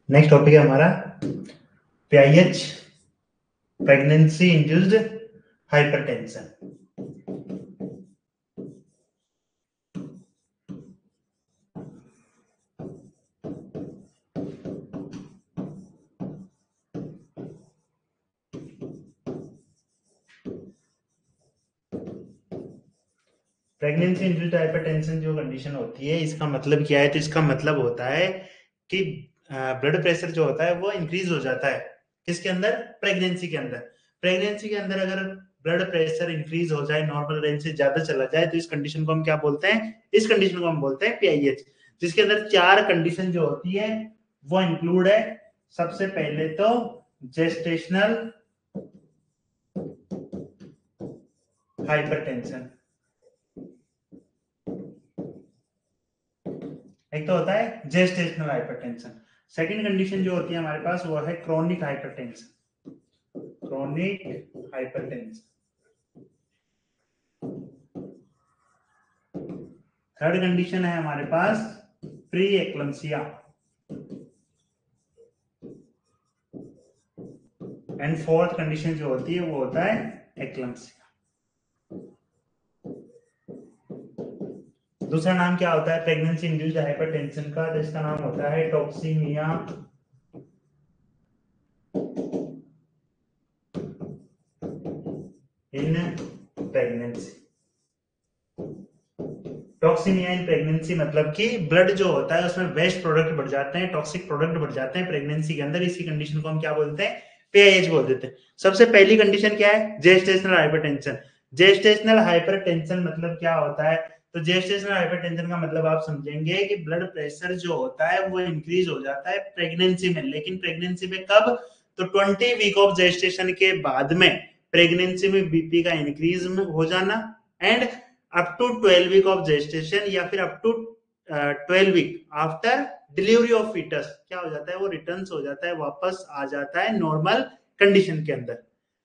Next topic है हमारा PIH, pregnancy induced hypertension. Pregnancy induced hypertension जो कंडीशन होती है, इसका मतलब क्या है? तो इसका मतलब होता है कि ब्लड प्रेशर जो होता है वो इंक्रीज हो जाता है। किसके अंदर? प्रेगनेंसी के अंदर। प्रेगनेंसी के अंदर अगर ब्लड प्रेशर इंक्रीज हो जाए, नॉर्मल रेंज से ज्यादा चला जाए, तो इस कंडीशन को हम क्या बोलते हैं? इस कंडीशन को हम बोलते हैं पीआईएच, जिसके अंदर चार कंडीशन जो होती है वो इंक्लूड है। सबसे पहले तो जेस्टेशनल हाइपरटेंशन, एक तो होता है जेस्टेशनल हाइपरटेंशन। सेकंड कंडीशन जो होती है हमारे पास वो है chronic hypertension, chronic hypertension. Third condition है हमारे पास pre eclampsia, and fourth condition जो होती है वो होता है एक्लम्सिया। दूसरा नाम क्या होता है प्रेगनेंसी इंड्यूस्ड हाइपरटेंशन का? तो इसका नाम होता है toxaemia in pregnancy. Toxaemia in pregnancy मतलब कि ब्लड जो होता है उसमें वेस्ट प्रोडक्ट बढ़ जाते हैं, टॉक्सिक प्रोडक्ट बढ़ जाते हैं प्रेगनेंसी के अंदर। इसी कंडीशन को हम क्या बोलते हैं? पीआईएच बोल देते हैं। सबसे पहली कंडीशन क्या है? Gestational hypertension. जेस्टेशनल हाइपरटेंशन मतलब क्या होता है? तो जेस्टेशनल हाइपरटेंशन का मतलब आप समझेंगे कि ब्लड प्रेशर जो होता है वो इंक्रीज हो जाता है प्रेगनेंसी में। लेकिन प्रेगनेंसी में कब? तो 20 वीक ऑफ जेस्टेशन के बाद में प्रेगनेंसी में बीपी का इंक्रीज हो जाना, and up to 12 week of gestation या फिर up to 12 week after delivery of foetus क्या हो जाता है? वो रिटर्न हो जाता है, वापस आ जाता है नॉर्मल कंडीशन के अंदर।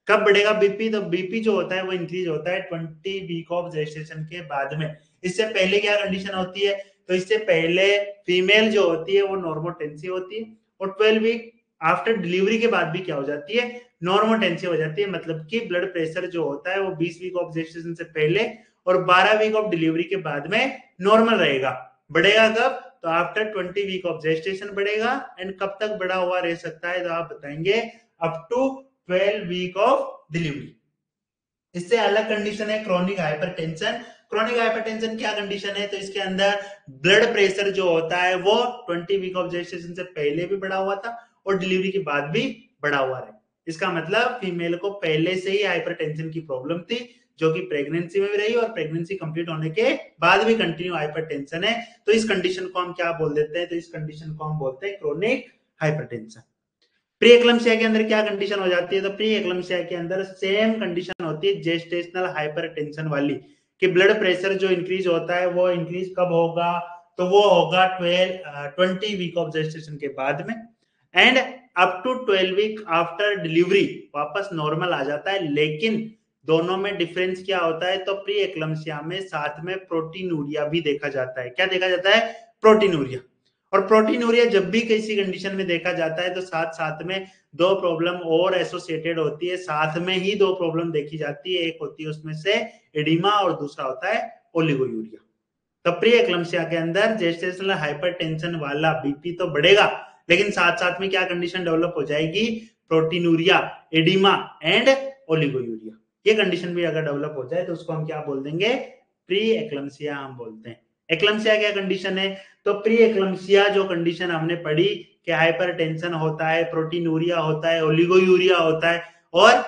कब बढ़ेगा बीपी? तो बीपी जो होता है वो इंक्रीज होता है 20 वीक ऑफ जेस्टेशन के बाद में। इससे पहले क्या कंडीशन होती है? तो इससे पहले फीमेल जो होती है वो नॉर्मोटेंसी होती है, और 12 वीक आफ्टर डिलीवरी के बाद भी क्या हो जाती है? नॉर्मोटेंसी हो जाती है। मतलब कि ब्लड प्रेशर जो होता है वो 20 वीक ऑफ जेस्टेशन से पहले और 12 वीक ऑफ डिलीवरी के बाद में नॉर्मल रहेगा। बढ़ेगा कब? तो आफ्टर 20 वीक ऑफ जेस्टेशन बढ़ेगा। एंड कब तक बढ़ा हुआ रह सकता है? तो आप बताएंगे up to 12 week of delivery. इससे अलग कंडीशन है क्रोनिक हाइपरटेंशन। क्रोनिक हाइपरटेंशन क्या कंडीशन है? तो इसके अंदर ब्लड प्रेशर जो होता है वो 20 वीक ऑफ जेस्टेशन से पहले भी बढ़ा हुआ था और डिलीवरी के बाद भी बढ़ा हुआ है। इसका मतलब फीमेल को पहले से ही हाइपरटेंशन की प्रॉब्लम थी, जो कि प्रेगनेंसी में भी रही और प्रेगनेंसी कंप्लीट होने के बाद भी कंटिन्यू हाइपरटेंशन है। तो इस कंडीशन को हम क्या बोल देते हैं? तो इस कंडीशन को हम बोलते हैं क्रोनिक हाइपरटेंशन। प्री एक्लम्सिया के अंदर क्या कंडीशन हो जाती है? तो प्री एक्लम्सिया के अंदर सेम कंडीशन होती है जेस्टेशनल हाइपरटेंशन वाली, कि ब्लड प्रेशर जो इंक्रीज होता है वो इंक्रीज कब होगा? तो वो होगा 20 वीक ऑफ जेस्टेशन के बाद में, and up to 12 week after delivery वापस नॉर्मल आ जाता है। लेकिन दोनों में डिफरेंस क्या होता है? तो प्री एक्लम्सिया में साथ में प्रोटीनूरिया भी देखा जाता है। क्या देखा जाता है? प्रोटीनूरिया। और प्रोटीनूरिया जब भी किसी कंडीशन में देखा जाता है तो साथ साथ में दो प्रॉब्लम और एसोसिएटेड होती है, साथ में ही दो प्रॉब्लम देखी जाती है। एक होती है उसमें से एडिमा और दूसरा होता है ओलिगोयूरिया। तो प्री एक्लम्सिया के अंदर जेस्टेशनल हाइपरटेंशन वाला बीपी तो बढ़ेगा, लेकिन साथ साथ में क्या कंडीशन डेवलप हो जाएगी? Proteinuria, oedema and oliguria. ये कंडीशन भी अगर डेवलप हो जाए तो उसको हम क्या बोल देंगे? प्री एक्लम्सिया हम बोलते हैं। एक्लम्सिया क्या कंडीशन है? तो प्री एक्लम्सिया जो कंडीशन हमने पढ़ी कि हाइपरटेंशन होता है, प्रोटीनूरिया होता है, ओलिगोयूरिया होता है, और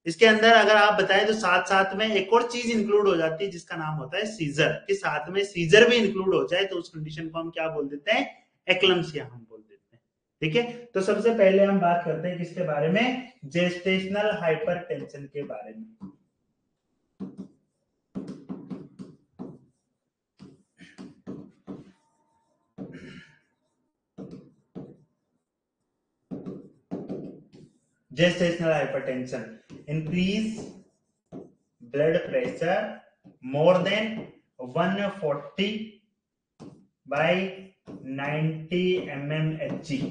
इसके अंदर अगर आप बताएं तो साथ साथ में एक और चीज इंक्लूड हो जाती है जिसका नाम होता है सीजर। कि साथ में सीजर भी इंक्लूड हो जाए तो उस कंडीशन को हम क्या बोल देते हैं? एक्लम्सिया हम बोल देते हैं। ठीक है, तो सबसे पहले हम बात करते हैं किसके बारे में? जेस्टेशनल हाइपरटेंशन के बारे में। Gestational hypertension, increase blood pressure more than 140 by 90 mmHg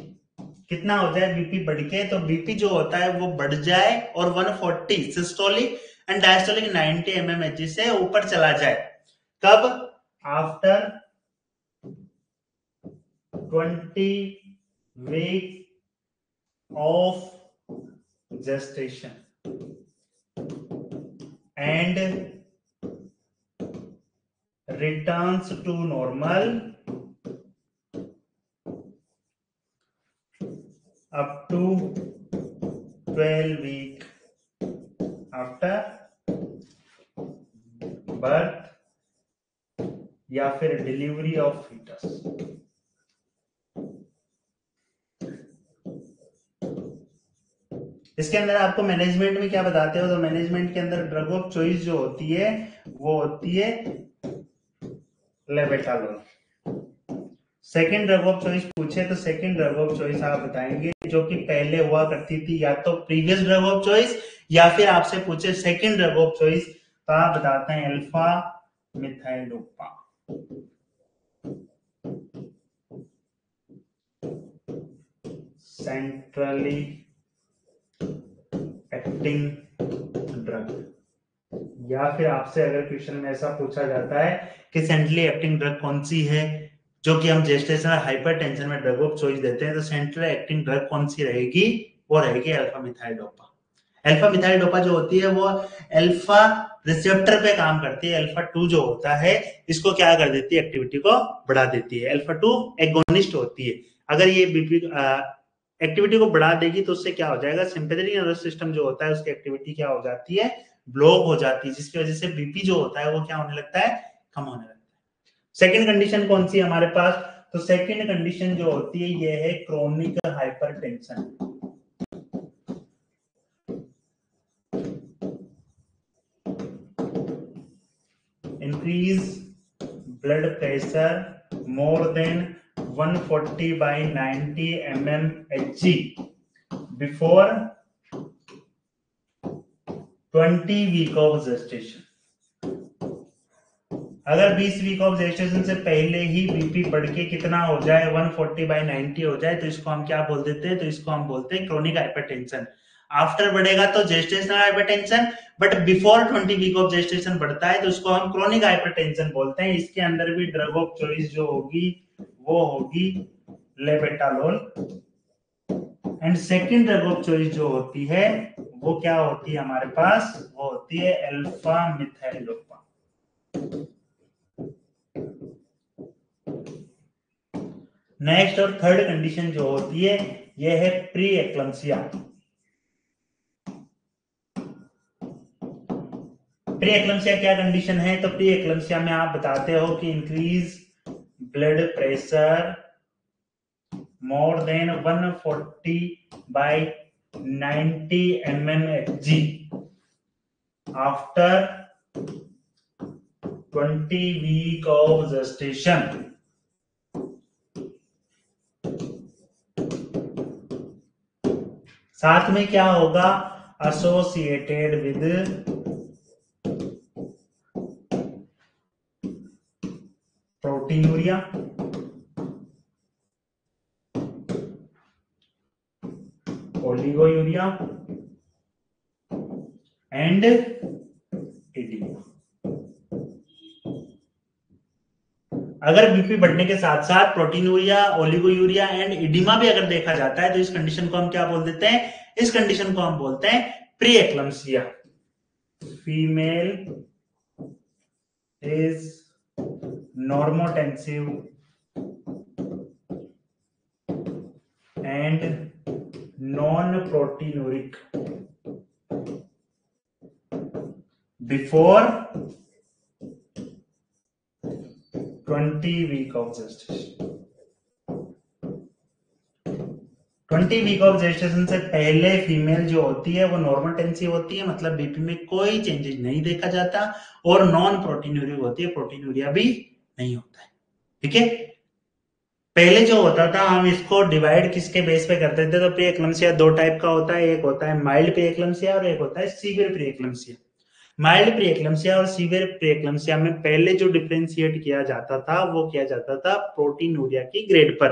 कितना हो जाए बीपी बढ़ के, तो बीपी जो होता है वो बढ़ जाए और 140 सिस्टोलिक एंड डायस्टोलिक 90 mmHg से ऊपर चला जाए। कब? After 20 week of gestation and returns to normal up to 12 week after birth या फिर डिलीवरी ऑफ फीटस। इसके अंदर आपको मैनेजमेंट में क्या बताते हो, तो मैनेजमेंट के अंदर ड्रग ऑफ चॉइस जो होती है वो होती है labetalol. Second drug of choice पूछे तो सेकंड ड्रग ऑफ चॉइस आप बताएंगे जो कि पहले हुआ करती थी, या तो प्रीवियस ड्रग ऑफ चॉइस या फिर आपसे पूछे सेकंड ड्रग ऑफ चॉइस, तो आप बताते हैं अल्फा मिथाइलोपा। सेंट्रली एक्टिंग ड्रग, या फिर आपसे अगर क्वेश्चन में ऐसा पूछा जाता है कि सेंट्रली एक्टिंग ड्रग कौन सी है जो कि हम जेस्टेशनल हाइपरटेंशन में ड्रग ऑफ चॉइस देते हैं, तो सेंट्रल एक्टिंग ड्रग कौन सी रहेगी, वो रहेगी अल्फा मिथाइलोपा। अल्फा मिथाइलोपा जो होती है वो अल्फा रिसेप्टर पे काम करती है। अल्फा 2 जो होता है इसको क्या कर देती है, एक्टिविटी को बढ़ा देती है। अल्फा 2 एगोनिस्ट होती है। अगर ये बीपी एक्टिविटी को बढ़ा देगी तो उससे क्या हो जाएगा, सिंपैथेटिक नर्वस सिस्टम जो होता है उसकी एक्टिविटी क्या हो जाती है, ब्लॉक हो जाती है, जिसकी वजह से बीपी जो होता है वो क्या होने लगता है, कम होने लगता है। सेकेंड कंडीशन कौन सी है हमारे पास, तो सेकेंड कंडीशन जो होती है ये है chronic hypertension. Increase blood pressure more than 140/90 mmHg before 20 week of gestation. अगर 20 वीक ऑफ जेस्टेशन से पहले ही बीपी बढ़ के कितना हो जाए, 140/90 हो जाए, तो इसको हम क्या बोल देते हैं, तो इसको हम बोलते हैं क्रोनिक हाइपरटेंशन। आफ्टर बढ़ेगा तो gestational hypertension, but before 20 week of gestation बढ़ता है तो इसको हम क्रोनिक हाइपरटेंशन बोलते हैं। इसके अंदर भी ड्रग ऑफ चॉइस जो होगी वो होगी labetalol, and second drug of choice जो होती है वो क्या होती है हमारे पास, वो होती है अल्फा मिथाइलोपा। नेक्स्ट और थर्ड कंडीशन जो होती है ये है प्री एक्लम्सिया। प्री एक्लम्सिया क्या कंडीशन है, तो प्री एक्लम्सिया में आप बताते हो कि increase blood pressure more than 140/90 mmHg after 20 week of gestation. साथ में क्या होगा, associated with proteinuria, oliguria and oedema. अगर बीपी बढ़ने के साथ साथ प्रोटीनूरिया, ओलिगोयूरिया एंड एडिमा भी अगर देखा जाता है तो इस कंडीशन को हम क्या बोल देते हैं, इस कंडीशन को हम बोलते हैं pre eclampsia. Female is normotensive and non-proteinuric before 20 week of gestation। 20 week of gestation से पहले फीमेल जो होती है वो नॉर्मल टेंसिव होती है, मतलब बीपी में कोई चेंजेस नहीं देखा जाता, और नॉन प्रोटीनूरिक होती है, प्रोटीनूरिया भी नहीं होता है। ठीक है, पहले जो होता था हम इसको डिवाइड किसके बेस पे करते थे, तो प्री एक्लम्सिया दो टाइप का होता है, एक होता है माइल्ड प्री एक्लम्सिया और एक होता है severe pre eclampsia. Mild pre एक्लम्सिया और सीवियर प्री एक्लम्सिया में पहले जो डिफरेंशिएट किया जाता था वो किया जाता था प्रोटीनूरिया की ग्रेड पर,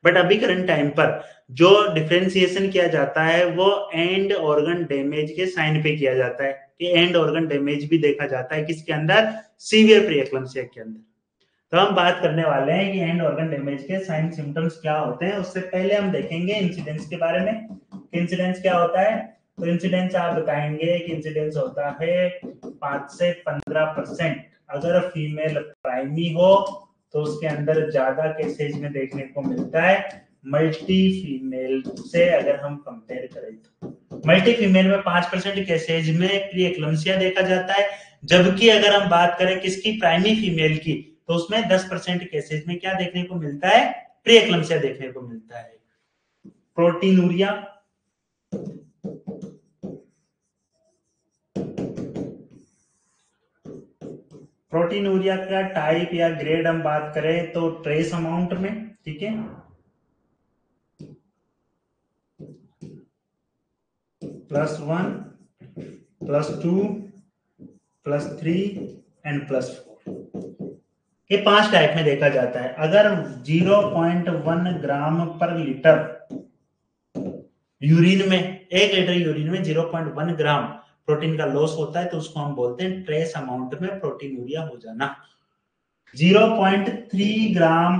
बट अभी करंट टाइम पर जो डिफरेंशिएशन किया जाता है वो एंड ऑर्गन डैमेज के साइन पे किया जाता है, कि एंड ऑर्गन डैमेज भी देखा जाता है किसके अंदर, सीवियर प्री-एक्लेम्पसिया के अंदर। तो हम बात करने वाले हैं कि एंड ऑर्गन डैमेज के साइन सिम्टम्स क्या होते हैं। उससे पहले हम देखेंगे इंसिडेंस के बारे में। इंसिडेंस क्या होता है, तो इंसिडेंस आप बताएंगे कि इंसिडेंस होता है 5 से 15%। अगर फीमेल प्राइमी हो तो उसके अंदर ज्यादा केसेज में देखने को मिलता है मल्टी फीमेल से। अगर हम कंपेयर करें तो मल्टी फीमेल में 5% केसेज में प्री एक्लम्सिया देखा जाता है, जबकि अगर हम बात करें किसकी, प्राइमी फीमेल की, तो उसमें 10% केसेज में क्या देखने को मिलता है, प्री एक्लम्सिया देखने को मिलता है। प्रोटीनूरिया, प्रोटीनूरिया का टाइप या ग्रेड हम बात करें तो ट्रेस अमाउंट में, ठीक है, +1, +2, +3 एंड +4, ये 5 टाइप में देखा जाता है। अगर 0.1 ग्राम पर लीटर यूरिन में, 1 लीटर यूरिन में 0.1 ग्राम प्रोटीन का लॉस होता है तो उसको हम बोलते हैं ट्रेस अमाउंट में प्रोटीनूरिया हो जाना। 0.3 ग्राम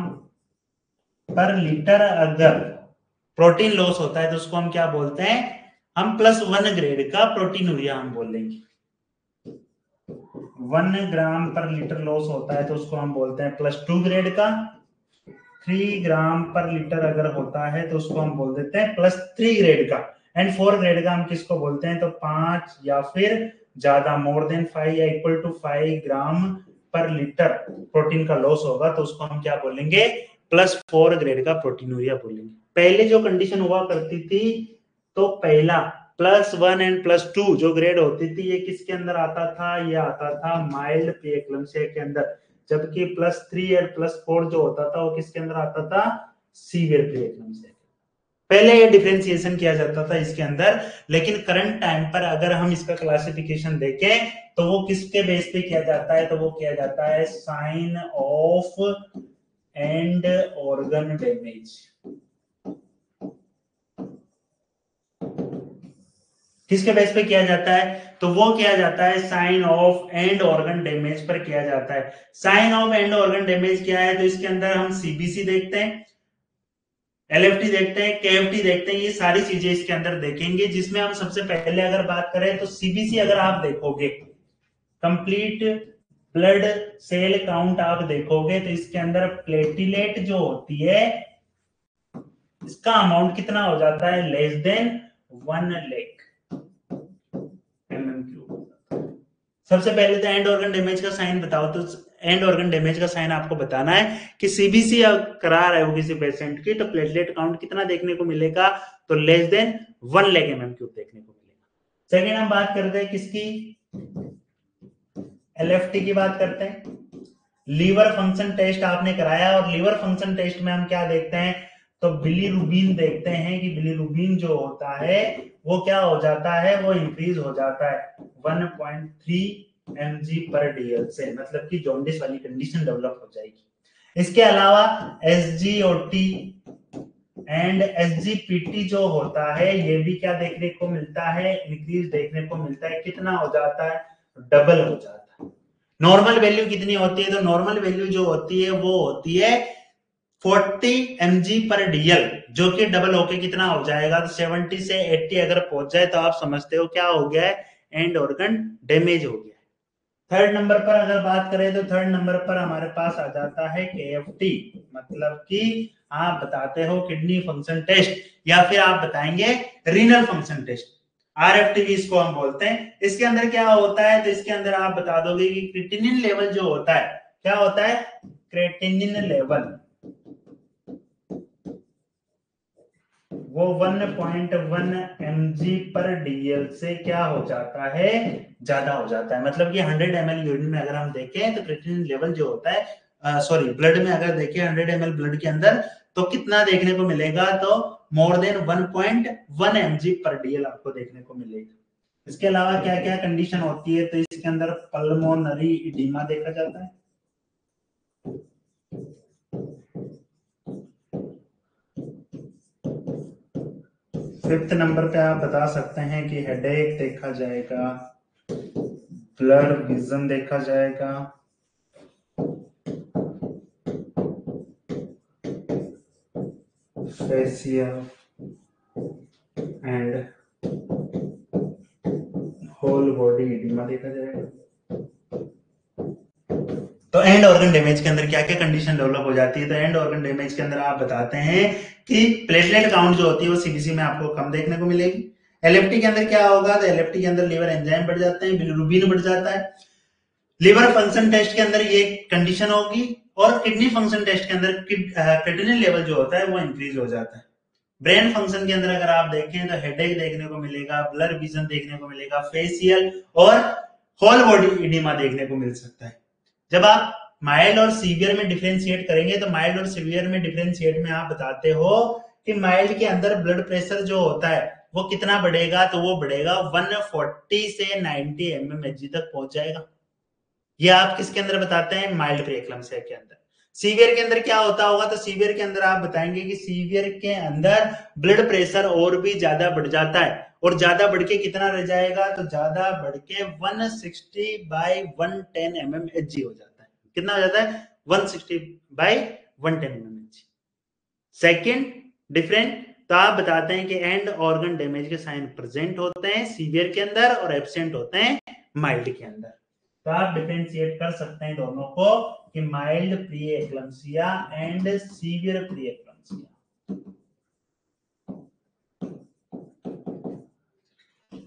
पर लीटर अगर प्रोटीन लॉस होता है तो उसको हम क्या बोलते हैं, हम +1 ग्रेड का प्रोटीनूरिया हम बोलेंगे। 1 ग्राम पर लीटर लॉस होता है तो उसको हम बोलते हैं +2 ग्रेड का। 3 ग्राम पर लीटर अगर होता है तो उसको हम बोल देते हैं +3 ग्रेड का। एंड 4 ग्रेड का हम किसको बोलते हैं, तो 5 या फिर ज्यादा, मोर देन 5 या इक्वल टू 5 ग्राम पर लीटर प्रोटीन का लॉस होगा तो उसको हम क्या बोलेंगे, +4 ग्रेड का प्रोटीनूरिया बोलेंगे। पहले जो कंडीशन हुआ करती थी तो पहला +1 एंड +2 जो ग्रेड होती थी ये किसके अंदर आता था, ये आता था माइल्ड प्री एक्लम्सिया के अंदर, जबकि +3 और +4 जो होता था वो किसके अंदर आता था, सीवियर प्री एक्लम्सिया। पहले ये डिफरेंशिएशन किया जाता था इसके अंदर, लेकिन करंट टाइम पर अगर हम इसका क्लासिफिकेशन देखें तो वो किसके बेस पे किया जाता है, तो वो किया जाता है sign of end organ damage. किसके बेस पे किया जाता है, तो वो किया जाता है sign of end organ damage पर किया जाता है। Sign of end organ damage क्या है, तो इसके अंदर हम सीबीसी देखते हैं, एलएफटी देखते हैं, केएफटी देखते हैं, ये सारी चीजें इसके अंदर देखेंगे। जिसमें हम सबसे पहले अगर बात करें तो सीबीसी अगर आप देखोगे, कंप्लीट ब्लड सेल काउंट आप देखोगे तो इसके अंदर प्लेटिलेट जो होती है इसका अमाउंट कितना हो जाता है, लेस देन 1 लाख mm³। सबसे पहले तो एंड ऑर्गन डैमेज का साइन बताओ, तो एंड ऑर्गन डैमेज का साइन आपको बताना है कि सीबीसी करा रहे हो किसी पेशेंट की तो प्लेटलेट काउंट कितना देखने को मिलेगा, तो लेस देन 1 लाख mm³ देखने को मिलेगा। सेकेंड हम बात करते हैं किसकी, एलएफटी की बात करते हैं। लीवर फंक्शन टेस्ट आपने कराया और लीवर फंक्शन टेस्ट में हम क्या देखते हैं, तो बिलीरुबिन देखते हैं कि बिलीरुबिन जो होता है वो क्या हो जाता है, वो इंक्रीज हो जाता है 1.3 mg/dl से, मतलब कि जॉन्डिस वाली कंडीशन डेवलप हो जाएगी। इसके अलावा एसजीओटी एंड एसजीपीटी जो होता है ये भी क्या देखने को मिलता है, इंक्रीज देखने को मिलता है। कितना हो जाता है, डबल हो जाता है। नॉर्मल वैल्यू कितनी होती है, तो नॉर्मल वैल्यू जो होती है वो होती है 40 mg/dl, जो कि डबल होके कितना हो जाएगा, तो 70 से 80 अगर पहुंच जाए तो आप समझते हो क्या हो गया है, एंड ऑर्गन डैमेज हो गया। थर्ड नंबर पर अगर बात करें तो थर्ड नंबर पर हमारे पास आ जाता है केएफटी, मतलब कि आप बताते हो किडनी फंक्शन टेस्ट या फिर आप बताएंगे रीनल फंक्शन टेस्ट, आरएफटीवी इसको हम बोलते हैं। इसके अंदर क्या होता है, तो इसके अंदर आप बता दोगे कि क्रिएटिनिन लेवल जो होता है, क्या होता है, क्रिएटिनिन लेवल वो 1.1 mg/dl से क्या हो जाता है, ज्यादा हो जाता है। मतलब कि 100 ml यूरिन में अगर हम देखें तो क्रिएटिनिन लेवल जो होता है, सॉरी ब्लड में अगर देखें 100 ml ब्लड के अंदर तो कितना देखने को मिलेगा, तो मोर देन 1.1 mg/dl आपको देखने को मिलेगा। इसके अलावा क्या क्या कंडीशन होती है, तो इसके अंदर पल्मोनरी इडीमा देखा जाता है, 5th नंबर पे आप बता सकते हैं कि हेडेक देखा जाएगा, ब्लर विजन देखा जाएगा, facial and whole body oedema देखा जाएगा। तो एंड ऑर्गन डैमेज के अंदर क्या क्या कंडीशन डेवलप हो जाती है? तो एंड ऑर्गन डैमेज के अंदर आप बताते हैं कि प्लेटलेट काउंट जो होती है वो सीबीसी में आपको कम देखने को मिलेगी। एलएफटी के अंदर क्या होगा? तो एलएफटी के अंदर लीवर एंजाइम बढ़ जाते हैं, बिलिरुबिन बढ़ जाता है। लिवर फंक्शन टेस्ट के अंदर ये कंडीशन होगी, और किडनी फंक्शन टेस्ट के अंदर क्रिएटिनिन लेवल जो होता है वो इंक्रीज हो जाता है। ब्रेन फंक्शन के अंदर अगर आप देखें तो हेडेक देखने को मिलेगा, ब्लर विजन देखने को मिलेगा, फेशियल और होल बॉडी एडिमा देखने को मिल सकता है। जब आप माइल्ड और सीवियर में डिफरेंशिएट करेंगे तो माइल्ड और सीवियर में डिफरेंशिएट में आप बताते हो कि माइल्ड के अंदर ब्लड प्रेशर जो होता है वो कितना बढ़ेगा? तो वो बढ़ेगा 140 से 90 mmHg तक पहुंच जाएगा। ये आप किसके अंदर बताते हैं? माइल्ड प्रीएक्लेम्सिया के अंदर। सीवियर के अंदर क्या होता होगा? तो सीवियर के अंदर आप बताएंगे कि सीवियर के अंदर ब्लड प्रेशर और भी ज्यादा बढ़ जाता है, और ज्यादा बढ़ के कितना रह जाएगा? तो ज्यादा बढ़ के 160/110 mmHg हो जाता है। कितना हो जाता है? 160/110 mmHg। सेकेंड डिफरेंट, तो आप बताते हैं कि एंड ऑर्गन डैमेज के साइन प्रेजेंट होते हैं सीवियर के अंदर और एब्सेंट होते हैं माइल्ड के अंदर। तो आप डिफरेंशिएट कर सकते हैं दोनों को कि mild pre eclampsia and severe pre eclampsia.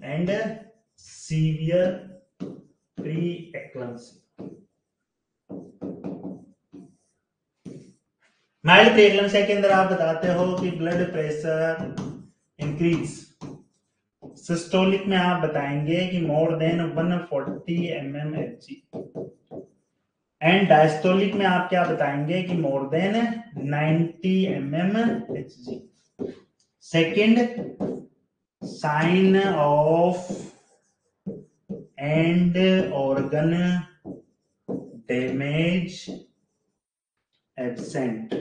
And severe pre eclampsia. Mild pre eclampsia के अंदर आप बताते हो कि ब्लड प्रेशर इंक्रीज। सिस्टोलिक में आप बताएंगे कि more than 140 mmHg, and diastolic में आप क्या बताएंगे कि more than 90 mmHg। Second, sign of end organ damage absent.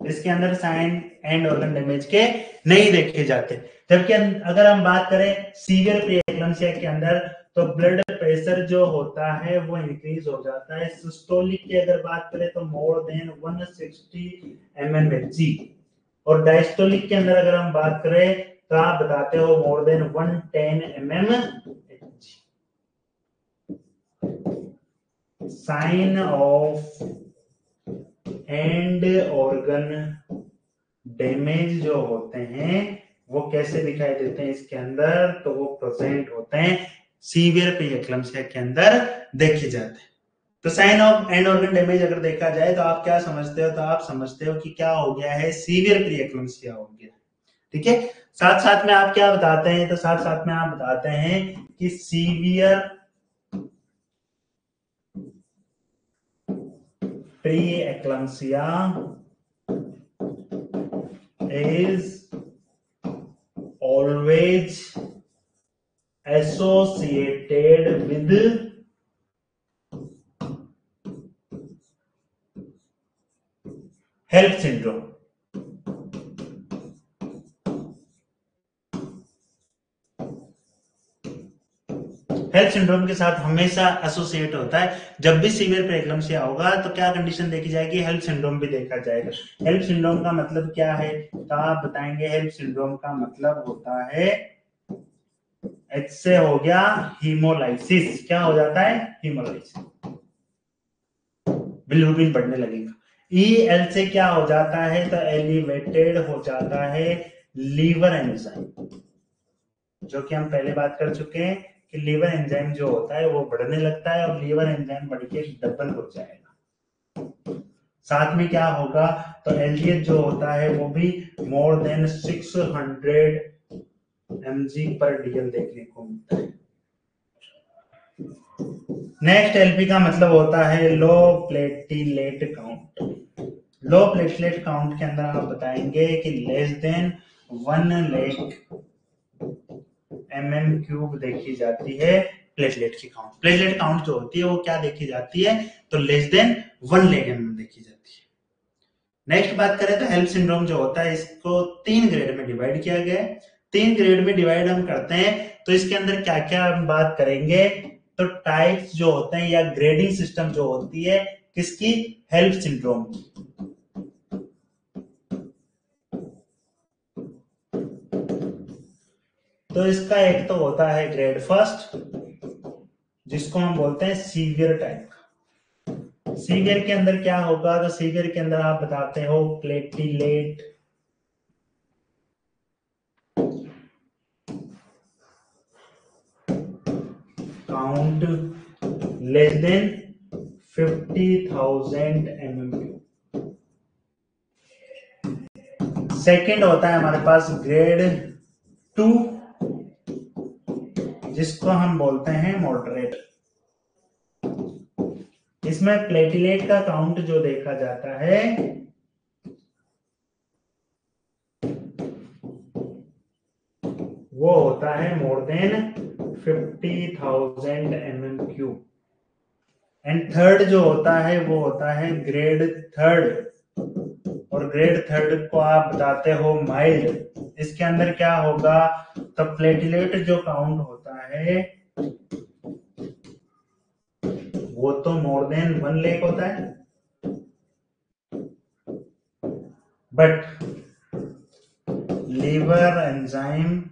इसके अंदर साइन एंड ऑर्गन डैमेज के नहीं देखे जाते। जबकि अगर हम बात करें सीवियर प्री एक्लम्सिया के अंदर तो ब्लड प्रेशर जो होता है वो इंक्रीज हो जाता है। सिस्टोलिक की अगर बात करें तो मोर देन 160 mmHg, और डायस्टोलिक के अंदर अगर हम बात करें तो आप बताते हो more than 110 mmHg। Sign of end organ damage जो होते हैं वो कैसे दिखाई देते हैं इसके अंदर? तो वो प्रेजेंट होते हैं सीवियर प्री एक्लम्सिया के अंदर देखे जाते हैं। तो sign of end organ damage अगर देखा जाए तो आप क्या समझते हो? तो आप समझते हो कि क्या हो गया है? सीवियर प्री एक्लम्सिया हो गया। ठीक है। साथ साथ में आप क्या बताते हैं? तो साथ साथ में आप बताते हैं कि severe pre eclampsia is always associated with HELLP syndrome। HELLP syndrome के साथ हमेशा एसोसिएट होता है। जब भी सीवियर प्रेक्लम्सिया होगा तो क्या कंडीशन देखी जाएगी? हेल्प सिंड्रोम भी देखा जाएगा। हेल्प सिंड्रोम का मतलब क्या है? तो आप बताएंगे हेल्प सिंड्रोम का मतलब होता है, एच से हो गया हीमोलाइसिस। क्या हो जाता है? हीमोलाइसिस, बिलिरुबिन बढ़ने लगेगा। ई एल से क्या हो जाता है? तो एलिवेटेड हो जाता है लीवर एंजाइम, जो कि हम पहले बात कर चुके हैं कि लीवर एंजाइम जो होता है वो बढ़ने लगता है, और लीवर एंजाइम बढ़ के डबल हो जाएगा। साथ में क्या होगा? तो एलडीएच जो होता है वो भी मोर देन 600 mg/dl देखने को मिलता है। नेक्स्ट एलपी का मतलब होता है low platelet count. Low platelet count के अंदर आप बताएंगे कि लेस देन 1 लाख mm³ देखी जाती है प्लेटलेट की काउंट। प्लेटलेट काउंट जो होती है वो क्या देखी जाती है? तो लेस देन 1 लाख mm देखी जाती है। नेक्स्ट बात करें तो हेल्प सिंड्रोम जो होता है इसको 3 ग्रेड में डिवाइड किया गया है। 3 ग्रेड में डिवाइड हम करते हैं, तो इसके अंदर क्या क्या हम बात करेंगे, तो टाइप्स जो होते हैं या ग्रेडिंग सिस्टम जो होती है किसकी, हेल्प सिंड्रोम की। तो इसका एक तो होता है ग्रेड फर्स्ट, जिसको हम बोलते हैं सीवियर टाइप का। सीवियर के अंदर क्या होगा, तो सीवियर के अंदर आप बताते हो platelet count less than 50,000 mmQ। Second होता है हमारे पास ग्रेड 2, जिसको हम बोलते हैं मॉडरेट। इसमें प्लेटिलेट का काउंट जो देखा जाता है वो होता है more than 50,000 mmQ। And third जो होता है वो होता है ग्रेड थर्ड, और ग्रेड थर्ड को आप बताते हो माइल्ड। इसके अंदर क्या होगा, तो प्लेटिलेट जो काउंट होता है वो तो मोर देन 1 लाख होता है, बट लीवर एंजाइम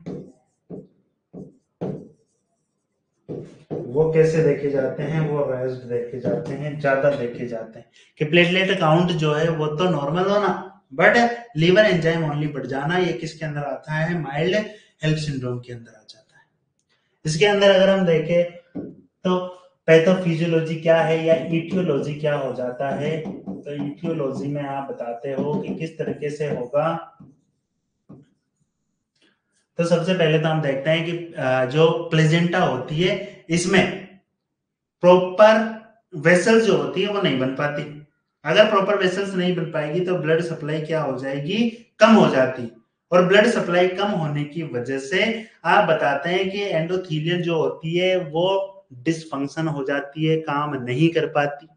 वो कैसे देखे जाते हैं, वो रेस्ट देखे जाते हैं, ज्यादा देखे जाते हैं कि प्लेटलेट काउंट जो है वो तो नॉर्मल होना, बट लीवर एंजाइम ओनली बढ़ जाना। ये किसके अंदर आता है, माइल्ड हेल्प सिंड्रोम के अंदर आ जाता है। इसके अंदर अगर हम देखें तो पैथोफिजियोलॉजी क्या है या इटियोलॉजी क्या हो जाता है, तो इटियोलॉजी में आप बताते हो कि किस तरीके से होगा। तो सबसे पहले तो हम देखते हैं कि जो प्लेजेंटा होती है इसमें प्रॉपर वेसल्स जो होती है वो नहीं बन पाती। अगर प्रॉपर वेसल्स नहीं बन पाएगी तो ब्लड सप्लाई क्या हो जाएगी, कम हो जाती। और ब्लड सप्लाई कम होने की वजह से आप बताते हैं कि एंडोथीलियल जो होती है वो डिसफंक्शन हो जाती है, काम नहीं कर पाती।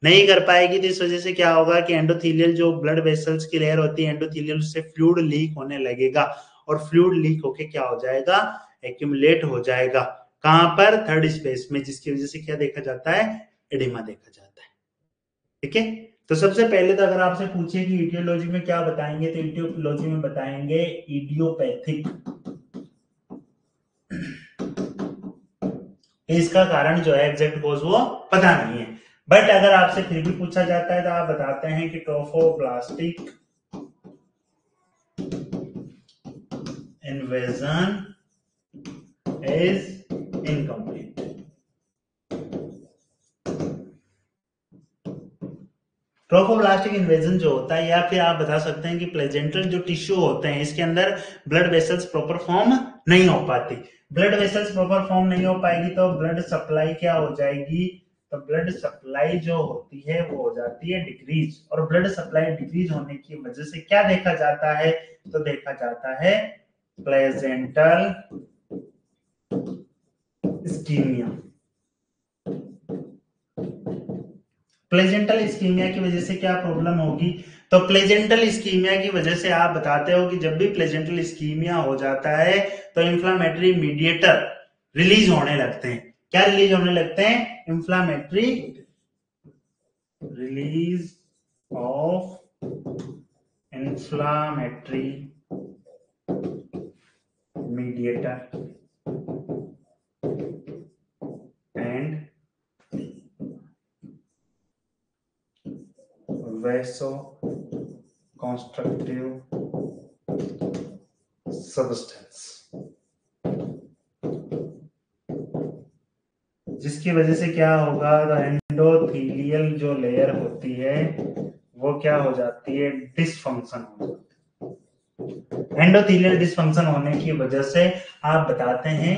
नहीं कर पाएगी तो इस वजह से क्या होगा कि एंडोथीलियल जो ब्लड वेसल्स की लेयर होती है एंडोथीलियल से फ्लूइड लीक होने लगेगा, और फ्लूइड लीक होके क्या हो जाएगा, एक्यूमुलेट हो जाएगा कहां पर, थर्ड स्पेस में, जिसकी वजह से क्या देखा जाता है, एडिमा देखा जाता है। ठीक है, तो सबसे पहले तो अगर आपसे पूछे कि इटियोलॉजी में क्या बताएंगे, तो इटियोलॉजी में बताएंगे इडियोपैथिक। इसका कारण जो है एग्जैक्ट कोज वो पता नहीं है, बट अगर आपसे फिर भी पूछा जाता है तो आप बताते हैं कि trophoblastic invasion is incomplete. Trophoblastic invasion जो होता है, या फिर आप बता सकते हैं कि प्लेजेंटल जो टिश्यू होते हैं इसके अंदर ब्लड वेसल्स प्रॉपर फॉर्म नहीं हो पाती। ब्लड वेसल्स प्रॉपर फॉर्म नहीं हो पाएगी तो ब्लड सप्लाई क्या हो जाएगी, तो ब्लड सप्लाई जो होती है वो हो जाती है डिक्रीज, और ब्लड सप्लाई डिक्रीज होने की वजह से क्या देखा जाता है, तो देखा जाता है प्लेजेंटल इस्कीमिया। प्लेजेंटल इस्कीमिया की वजह से क्या प्रॉब्लम होगी, तो प्लेजेंटल इस्कीमिया की वजह से आप बताते हो कि जब भी प्लेजेंटल इस्कीमिया हो जाता है तो इंफ्लामेटरी मीडिएटर रिलीज होने लगते हैं। क्या रिलीज होने लगते हैं, inflammatory release of inflammatory mediator and vasoconstrictive substance, जिसकी वजह से क्या होगा, तो एंडोथीलियल जो लेयर होती है वो क्या हो जाती है, डिसफंक्शन हो जाती है। एंडोथीलियल डिसफंक्शन होने की वजह से आप बताते हैं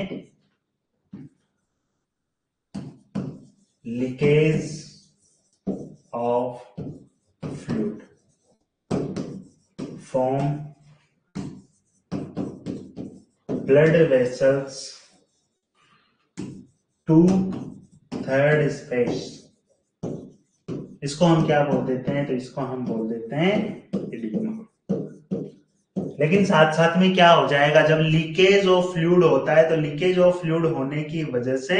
leakage of fluid from blood vessels to third space. इसको हम क्या बोल देते हैं, तो इसको हम बोल देते हैं एडिमा। लेकिन साथ साथ में क्या हो जाएगा, जब लीकेज ऑफ फ्लूइड होता है तो लीकेज ऑफ फ्लूइड होने की वजह से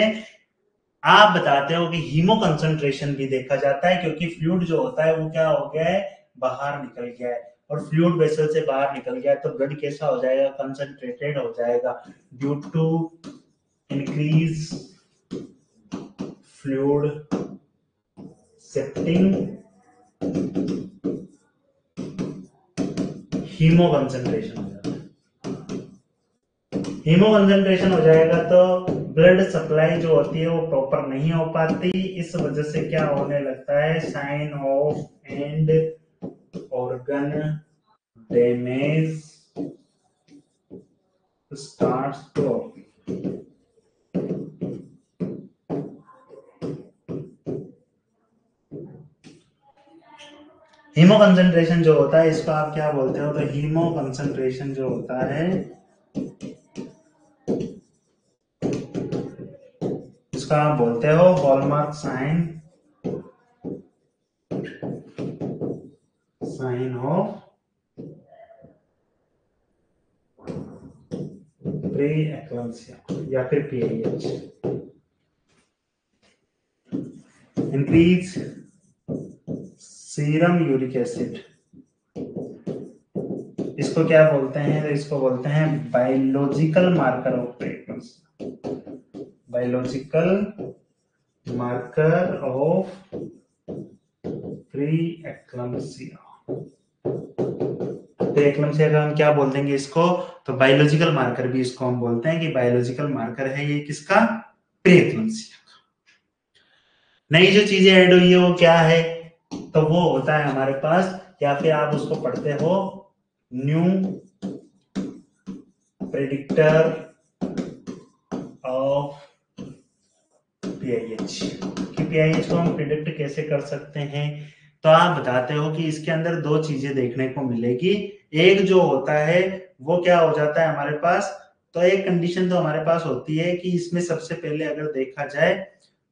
आप बताते हो कि हीमो कंसंट्रेशन भी देखा जाता है, क्योंकि फ्लूइड जो होता है वो क्या हो गया है, बाहर निकल गया है, और फ्लूइड वेसल से बाहर निकल गया है तो ब्लड कैसा हो जाएगा, कंसंट्रेटेड हो जाएगा due to increase fluid shifting haemoconcentration हो जाता है। हीमो कंसंट्रेशन हो जाएगा तो ब्लड सप्लाई जो होती है वो प्रॉपर नहीं हो पाती, इस वजह से क्या होने लगता है, sign of end organ damage starts to. Haemoconcentration जो होता है इसको आप क्या बोलते हो, तो हीमो कंसंट्रेशन जो होता है इसका आप बोलते हो hallmark sign, sign of pre-eclampsia या फिर PH. Increase serum uric acid, इसको क्या बोलते हैं, तो इसको बोलते हैं biological marker of pregnancy, biological marker of pre-eclampsia. Pre-eclampsia का हम क्या बोल देंगे इसको, तो बायोलॉजिकल मार्कर भी इसको हम बोलते हैं कि बायोलॉजिकल मार्कर है ये किसका, प्री-एक्लेम्सिया। नई जो चीजें ऐड हुई है वो क्या है, तो वो होता है हमारे पास, या फिर आप उसको पढ़ते हो न्यू प्रेडिक्टर ऑफ पीआईएच, कि पीआईएच को हम प्रिडिक्ट कैसे कर सकते हैं, तो आप बताते हो कि इसके अंदर दो चीजें देखने को मिलेगी। एक जो होता है वो क्या हो जाता है हमारे पास, तो एक कंडीशन तो हमारे पास होती है कि इसमें सबसे पहले अगर देखा जाए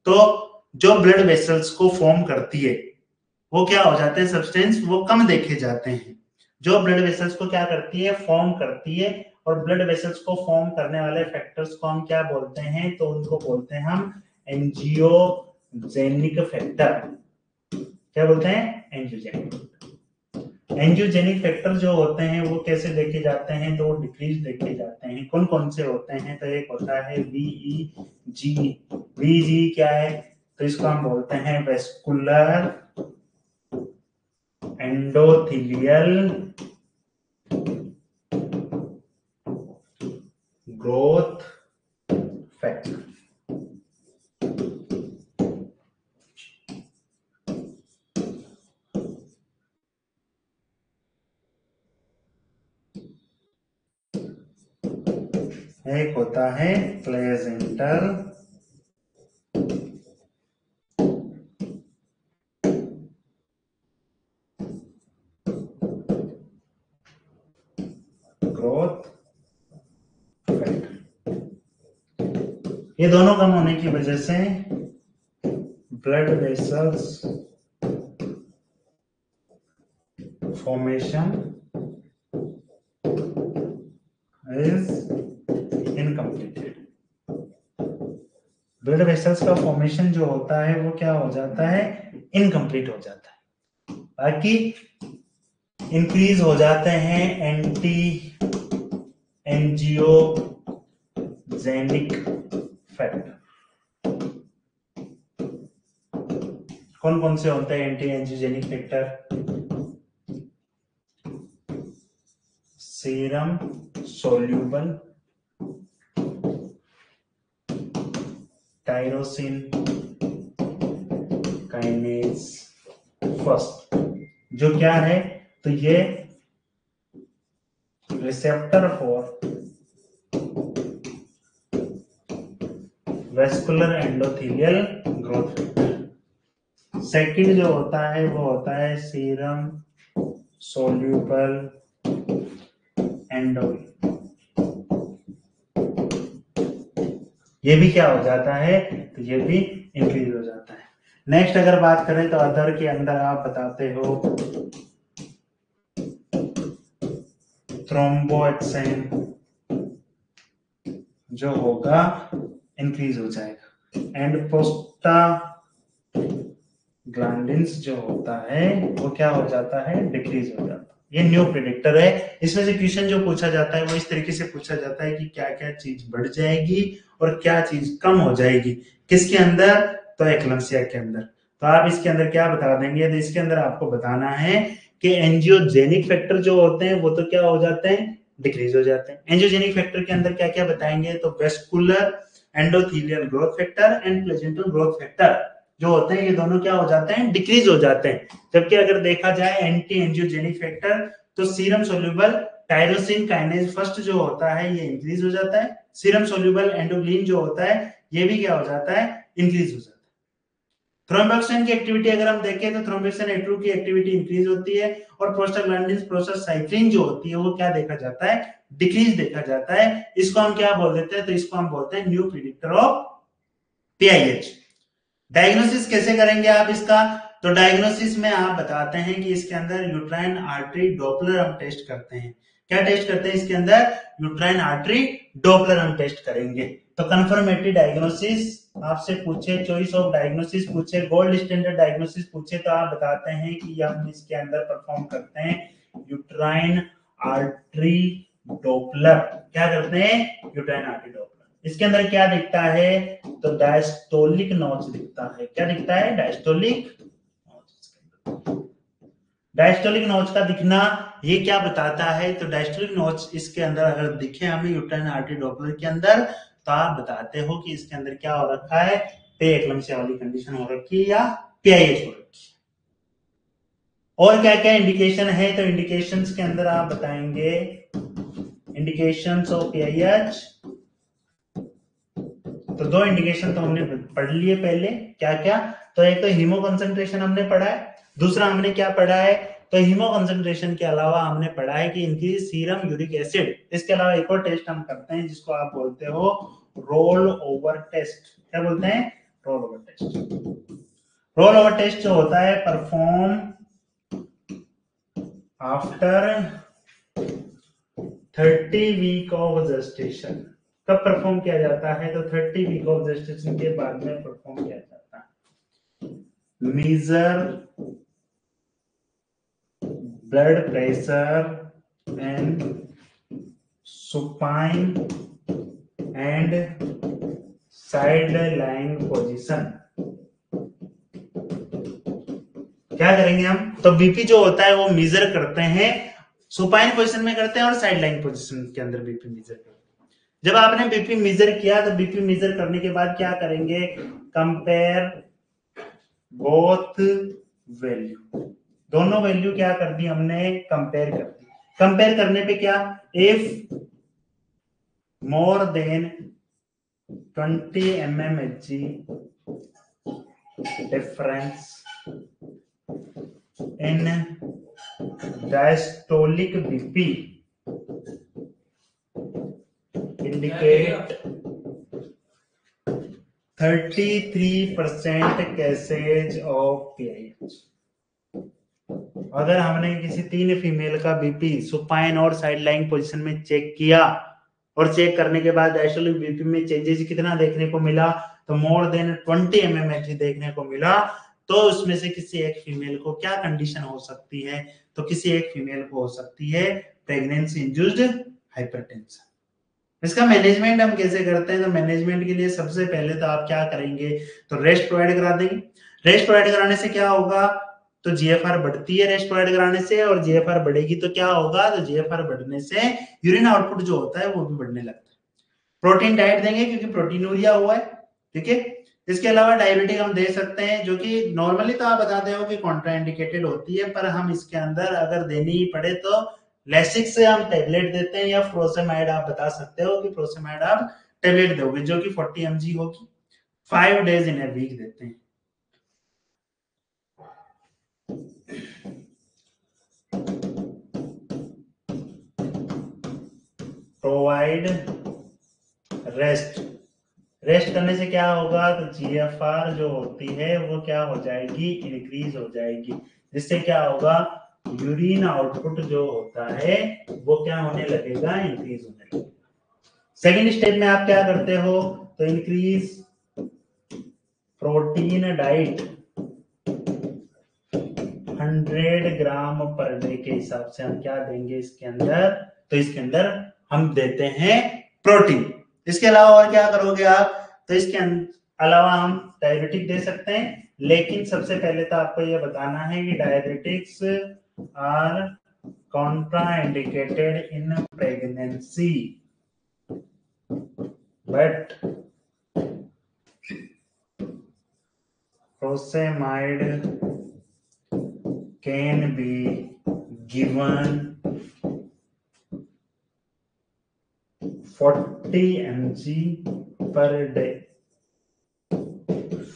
तो जो ब्लड वेसल्स को फॉर्म करती है वो क्या हो जाते हैं, सब्सटेंस वो कम देखे जाते हैं। जो ब्लड वेसल्स को क्या करती है, फॉर्म करती है, और ब्लड वेसल्स को फॉर्म करने वाले फैक्टर्स को हम क्या बोलते हैं, तो उनको बोलते हैं हम एंजियोजेनिक फैक्टर। क्या बोलते हैं, एंजियोजेनिक। एंजियोजेनिक फैक्टर जो होते हैं वो कैसे देखे जाते हैं, तो वो डिक्रीज देखे जाते हैं। कौन कौन से होते हैं, तो एक होता है वीईजी। वीजी क्या है, तो इसको हम बोलते हैं वेस्कुलर एंडोथेलियल ग्रोथ फैक्टर। एक होता है प्लेसेंटल ग्रोथ फैक्टर। ये दोनों कम होने की वजह से blood vessels formation is incompleted. Blood vessels का फॉर्मेशन जो होता है वो क्या हो जाता है, इनकम्प्लीट हो जाता है। बाकी इंक्रीज हो जाते हैं एंटी एंजियोजेनिक फैक्टर। कौन कौन से होते हैं anti angiogenic factor, serum soluble tyrosine kinase first, जो क्या है, तो ये receptor for vascular endothelial growth factor. Second जो होता है वो होता है सीरम सोल्यूबल एंडो, ये भी क्या हो जाता है, तो ये भी इंक्रीज हो जाता है। नेक्स्ट अगर बात करें तो अदर के अंदर आप बताते हो थ्रोम्बोएक्सिन जो होगा इंक्रीज हो जाएगा, एंड प्रोस्टाग्लैंडिन्स जो होता है वो क्या हो जाता है, डिक्रीज हो जाता है। ये न्यू प्रेडिक्टर है। इसमें से क्वेश्चन जो पूछा जाता है वो इस तरीके से पूछा जाता है कि क्या क्या चीज बढ़ जाएगी और क्या चीज कम हो जाएगी, किसके अंदर, तो एक्लम्सिया के अंदर। तो आप इसके अंदर क्या बता देंगे, तो इसके अंदर आपको बताना है कि एंजियोजेनिक फैक्टर जो होते हैं वो तो क्या हो जाते हैं, डिक्रीज हो जाते हैं। एंजियोजेनिक फैक्टर के अंदर क्या क्या बताएंगे, तो vascular endothelial growth factor and placental growth factor जो होते हैं ये दोनों क्या हो जाते हैं, डिक्रीज हो जाते हैं। जबकि अगर देखा जाए एंटी एंजियोजेनिक फैक्टर तो serum soluble tyrosine kinase first जो होता है ये इंक्रीज हो जाता है, सीरम सोल्यूबल एंडोग्लिन जो होता है ये भी क्या हो जाता है, इंक्रीज हो जाता है। थ्रोम्बोक्सिन की एक्टिविटी अगर हम देखें तो थ्रोम्बोक्सिन A2 की एक्टिविटी इंक्रीज होती है, और प्रोस्टाग्लैंडिन प्रोस्टासाइक्लिन जो होती है वो क्या देखा जाता है, डिक्रीज देखा जाता है। इसको हम क्या बोल देते हैं, तो इसको हम बोलते हैं new predictor of PIH. Diagnosis कैसे करेंगे आप इसका, तो डायग्नोसिस में आप बताते हैं कि इसके अंदर यूट्राइन आर्टरी डॉपलर हम टेस्ट करते हैं। क्या टेस्ट करते हैं इसके अंदर, यूट्राइन आर्टरी डॉपलर हम टेस्ट करेंगे। तो कंफर्मेटरी डायग्नोसिस आपसे पूछे, चॉइस ऑफ डायग्नोसिस पूछे, गोल्ड स्टैंडर्ड डायग्नोसिस पूछे, तो आप बताते हैं कि हम इसके अंदर परफॉर्म करते हैं यूट्राइन आर्टरी डॉपलर। क्या करते हैं, यूट्राइन आर्टरी डॉपलर। इसके अंदर क्या दिखता है, तो डायस्टोलिक नॉच दिखता है। क्या दिखता है, डायस्टोलिक नॉच। डायस्टोलिक नॉच का दिखना ये क्या बताता है, तो डायस्टोलिक नॉच इसके अंदर अगर दिखे हमें यूट्राइन आर्टरी डॉपलर के अंदर, तो आप बताते हो कि इसके अंदर क्या हो रखा है, पे एक्लम्सिया वाली कंडीशन हो रखी है या पीआईएच हो रखी है। और क्या क्या इंडिकेशन है, तो इंडिकेशंस के अंदर आप बताएंगे इंडिकेशंस ऑफ पीआईएच। तो दो इंडिकेशन तो हमने पढ़ लिए पहले, क्या क्या, तो एक तो हीमो कंसंट्रेशन हमने पढ़ा है, दूसरा हमने क्या पढ़ा है, तो हीमो कंसंट्रेशन के अलावा हमने पढ़ा है कि इंक्रीज सीरम यूरिक एसिड। इसके अलावा एक और टेस्ट हम करते हैं जिसको आप बोलते हो रोल ओवर टेस्ट। क्या बोलते हैं, roll over test. Roll over test जो होता है perform after 30 week of gestation. कब परफॉर्म किया जाता है, तो 30 वीक ऑफ जेस्टेशन के बाद में परफॉर्म किया जाता है। Measure blood pressure and supine and side line position. क्या करेंगे हम, तो बीपी जो होता है वो मेजर करते हैं, सुपाइन पोजिशन में करते हैं और साइड लाइन पोजिशन के अंदर बीपी मेजर करते हैं। जब आपने बीपी मेजर किया तो बीपी मेजर करने के बाद क्या करेंगे, कंपेयर बोथ वैल्यू। दोनों वैल्यू क्या कर दी हमने, कंपेयर कर दी। कंपेयर करने पे क्या, if more than 20 mmHg difference in diastolic BP indicate 33% cases of PIH. अगर हमने किसी 3 फीमेल का बीपी सुपाइन और साइड लाइन पोजीशन में चेक किया और चेक करने के बाद डायस्टोलिक बीपी में चेंजेस कितना देखने को मिला, तो मोर देन 20 mmHg देखने को मिला, तो उसमें से किसी एक फीमेल को क्या कंडीशन हो सकती है, तो किसी एक फीमेल को हो सकती है प्रेगनेंसी इंड्यूस्ड हाइपरटेंशन। इसका मैनेजमेंट हम कैसे करते हैं, तो मैनेजमेंट के लिए सबसे पहले तो आप क्या करेंगे, तो रेस्ट प्रोवाइड करा देंगे। रेस्ट प्रोवाइड कराने से क्या होगा, तो जीएफआर बढ़ती है रेस्ट प्रोवाइड कराने से, और जीएफआर बढ़ेगी तो क्या होगा, तो जीएफआर बढ़ने से यूरिन आउटपुट जो होता है वो भी बढ़ने लगता है। प्रोटीन डाइट देंगे क्योंकि प्रोटीनूरिया हुआ है, ठीक है। इसके अलावा डायबिटिक हम दे सकते हैं, जो कि नॉर्मली तो आप बताते हो कि कॉन्ट्राइंडिकेटेड होती है, पर हम इसके अंदर अगर देनी ही पड़े तो लेसिक से हम टेबलेट देते हैं, या फ्रोसेमाइड आप बता सकते हो कि फ्रोसेमाइड आप टेबलेट दोगे जो कि 40 mg होगी, 5 days इन ए वीक देते हैं। Provide rest. रेस्ट करने से क्या होगा, तो जीएफआर जो होती है वो क्या हो जाएगी, इंक्रीज हो जाएगी, जिससे क्या होगा, यूरिन आउटपुट जो होता है वो क्या होने लगेगा, इंक्रीज होने लगेगा। सेकेंड स्टेप में आप क्या करते हो, तो इंक्रीज प्रोटीन डाइट 100 ग्राम पर डे के हिसाब से हम क्या देंगे इसके अंदर, तो इसके अंदर हम देते हैं प्रोटीन। इसके अलावा और क्या करोगे आप, तो इसके अलावा हम डायबिटिक दे सकते हैं, लेकिन सबसे पहले तो आपको यह बताना है कि diabetics are contraindicated in pregnancy, but furosemide can be given 40 mg per day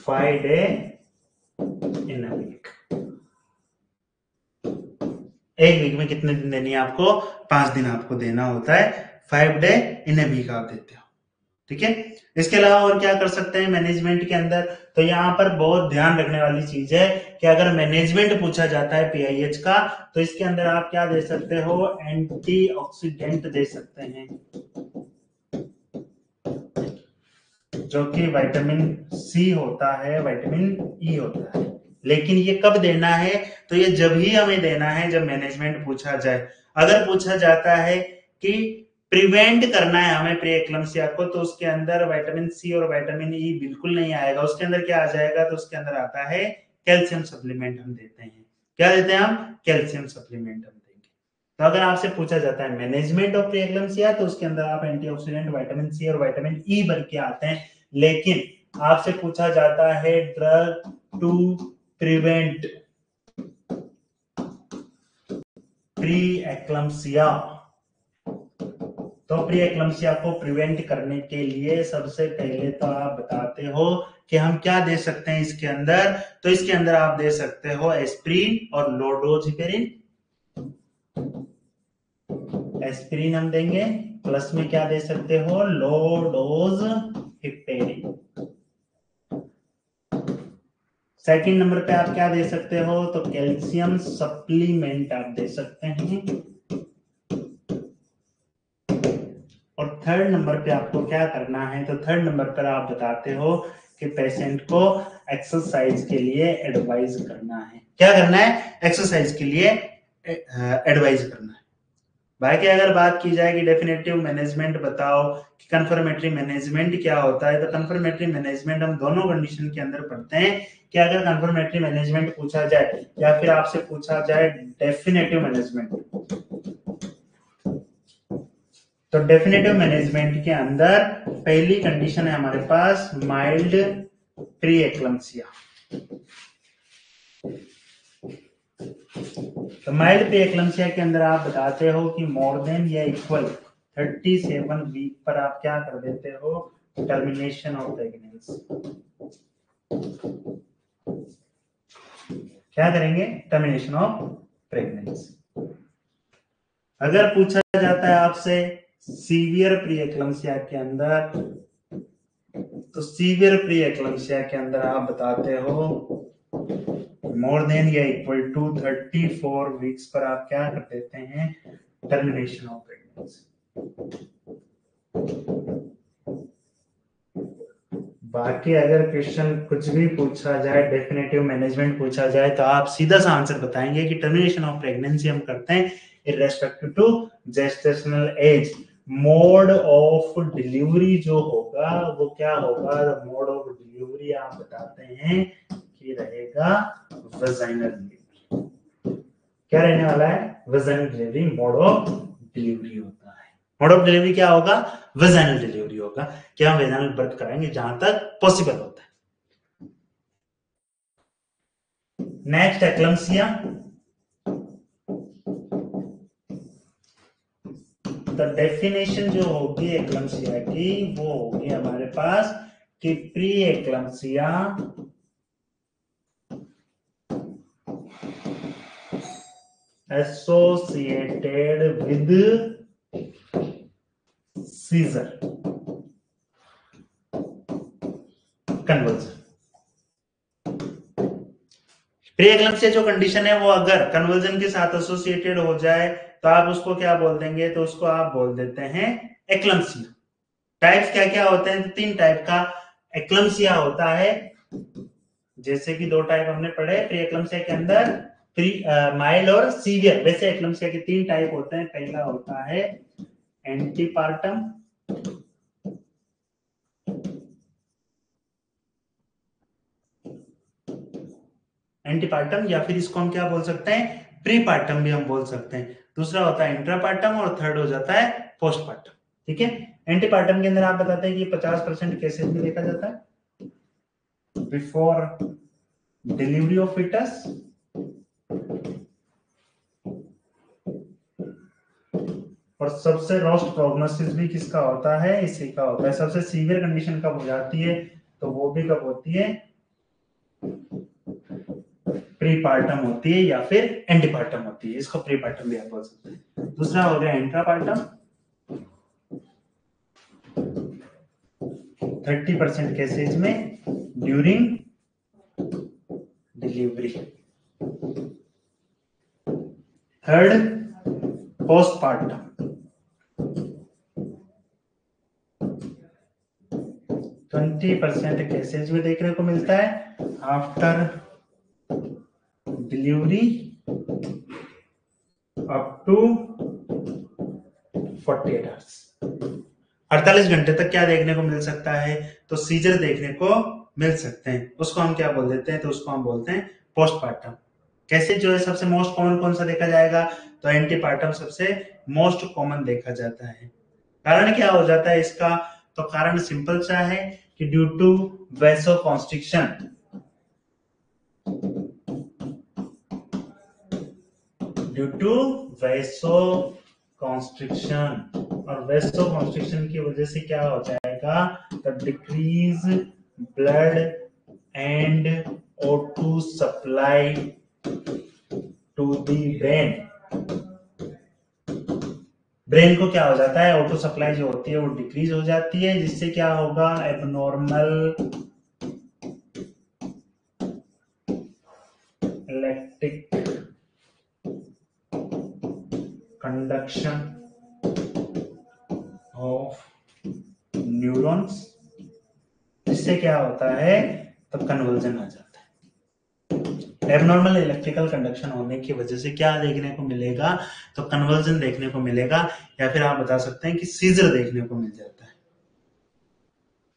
5 day in a week। एक वीक में कितने दिन देनी है आपको, 5 दिन आपको देना होता है, 5 डे इन ए वीक आप देते हो, ठीक है। इसके अलावा और क्या कर सकते हैं मैनेजमेंट के अंदर, तो यहाँ पर बहुत ध्यान रखने वाली चीज है कि अगर मैनेजमेंट पूछा जाता है पीआईएच का, तो इसके अंदर आप क्या दे सकते हो, एंटीऑक्सीडेंट दे सकते हैं, जो कि विटामिन सी होता है, विटामिन ई होता है। लेकिन ये कब देना है, तो ये जब ही हमें देना है जब मैनेजमेंट पूछा जाए। अगर पूछा जाता है कि प्रिवेंट करना है हमें प्री एक्लम्सिया को, तो उसके अंदर विटामिन सी और विटामिन ई बिल्कुल नहीं आएगा। उसके अंदर क्या आ जाएगा, तो उसके अंदर आता है कैल्शियम सप्लीमेंट हम देते हैं। क्या देते हैं हम, कैल्शियम सप्लीमेंट हम देंगे। तो अगर आपसे पूछा जाता है मैनेजमेंट ऑफ प्री एक्लम्सिया, तो उसके अंदर आप एंटीऑक्सीडेंट विटामिन सी और विटामिन ई भर के आते हैं। लेकिन आपसे पूछा जाता है ड्रग टू प्रिवेंट प्री एक्लम्सिया, तो प्री एक्लम्सिया को प्रिवेंट करने के लिए सबसे पहले तो आप बताते हो कि हम क्या दे सकते हैं इसके अंदर, तो इसके अंदर आप दे सकते हो एस्प्रिन और लो डोज हिपेरिन। एस्प्रिन हम देंगे, प्लस में क्या दे सकते हो, low dose heparin. Second number पे आप क्या दे सकते हो, तो कैल्शियम सप्लीमेंट आप दे सकते हैं। और थर्ड नंबर पे आपको क्या करना है, तो थर्ड नंबर पर आप बताते हो कि पेशेंट को एक्सरसाइज के लिए एडवाइज करना है। क्या करना है, एक्सरसाइज के लिए एडवाइज करना है। बाकी अगर बात की जाए कि डेफिनेटिव मैनेजमेंट बताओ कि कंफर्मेटरी मैनेजमेंट क्या होता है, तो कंफर्मेटरी मैनेजमेंट हम दोनों कंडीशन के अंदर पढ़ते हैं कि अगर कंफर्मेटरी मैनेजमेंट पूछा जाए या फिर आपसे पूछा जाए डेफिनेटिव मैनेजमेंट, तो डेफिनेटिव मैनेजमेंट के अंदर पहली कंडीशन है हमारे पास माइल्ड प्री एक्लम्सिया। तो माइल्ड प्री एक्लम्सिया के अंदर आप बताते हो कि मोर देन या इक्वल 37 वीक पर आप क्या कर देते हो, टर्मिनेशन ऑफ प्रेगनेंसी। क्या करेंगे, टर्मिनेशन ऑफ प्रेगनेंसी। अगर पूछा जाता है आपसे सीवियर प्री एक्लम्सिया के अंदर, तो सीवियर प्री एक्लम्सिया के अंदर आप बताते हो मोर देन या इक्वल टू 34 वीक्स पर आप क्या कर देते हैं, टर्मिनेशन ऑफ प्रेगनेंसी। बाकी अगर क्वेश्चन कुछ भी पूछा जाए, डेफिनेटिव मैनेजमेंट पूछा जाए, तो आप सीधा सा आंसर बताएंगे कि टर्मिनेशन ऑफ प्रेगनेंसी हम करते हैं irrespective to gestational age. Mode of delivery जो होगा वो क्या होगा, मोड ऑफ डिलीवरी आप बताते हैं कि रहेगा वजाइनल डिलीवरी। क्या रहने वाला है, vaginal delivery mode of delivery होता है। मोड ऑफ डिलीवरी क्या होगा, वजाइनल डिलीवरी होगा, कि हम वजाइनल बर्थ कराएंगे जहां तक पॉसिबल होता है। नेक्स्ट एक्लम्सिया, तो डेफिनेशन जो होगी एक्लम्सिया की वो होगी हमारे पास कि pre eclampsia associated with seizure convulsion. Pre eclampsia जो कंडीशन है वो अगर कन्वर्जन के साथ एसोसिएटेड हो जाए तो आप उसको क्या बोल देंगे, तो उसको आप बोल देते हैं एक्लम्सिया। टाइप्स क्या क्या होते हैं, तो 3 टाइप का एक्लम्सिया होता है। जैसे कि 2 टाइप हमने पढ़े प्री एक्लम्सिया के अंदर, प्री माइल्ड और सीवियर। वैसे एक्लम्सिया के 3 टाइप होते हैं। पहला होता है एंटीपार्टम, एंटीपार्टम या फिर इसको हम क्या बोल सकते हैं, प्रीपार्टम भी हम बोल सकते हैं। दूसरा होता है इंट्रापार्टम और थर्ड हो जाता है पोस्टपार्टम। ठीक है, एंटीपार्टम के अंदर आप बताते हैं कि 50% केसेस में देखा जाता है बिफोर डिलीवरी ऑफ फिटस, और सबसे रोस्ट प्रोग्नोसिस भी किसका होता है, इसी का होता है। सबसे सीवियर कंडीशन कब हो जाती है, तो वो भी कब होती है, प्रीपार्टम होती है या फिर एंटीपार्टम होती है। इसको प्रीपार्टम भी आप बोल सकते हैं। दूसरा हो गया इंट्रापार्टम, 30% केसेज में during delivery. Third postpartum, 20% cases में देखने को मिलता है after delivery up to 48 hours. 48 घंटे तक क्या देखने को मिल सकता है, तो सीजर देखने को मिल सकते हैं। उसको हम क्या बोल देते हैं, तो उसको हम बोलते हैं पोस्टपार्टम। कैसे जो है सबसे मोस्ट कॉमन कौन सा देखा जाएगा, तो एंटीपार्टम सबसे मोस्ट कॉमन देखा जाता है। कारण क्या हो जाता है इसका, तो कारण सिंपल सा है कि due to vasoconstriction, due to vasoconstriction, और वैसोकॉन्स्ट्रिक्शन की वजह से क्या हो जाएगा, तो decrease blood and O2 supply to the brain. Brain को क्या हो जाता है, O2 सप्लाई जो होती है वो डिक्रीज हो जाती है, जिससे क्या होगा, abnormal electric conduction of neurons, इससे क्या होता है, तो कन्वर्जन आ जाता है। एबनॉर्मल इलेक्ट्रिकल कंडक्शन होने की वजह से क्या देखने को मिलेगा, तो कन्वर्जन देखने को मिलेगा, या फिर आप बता सकते हैं कि सीजर देखने को मिल जाता है।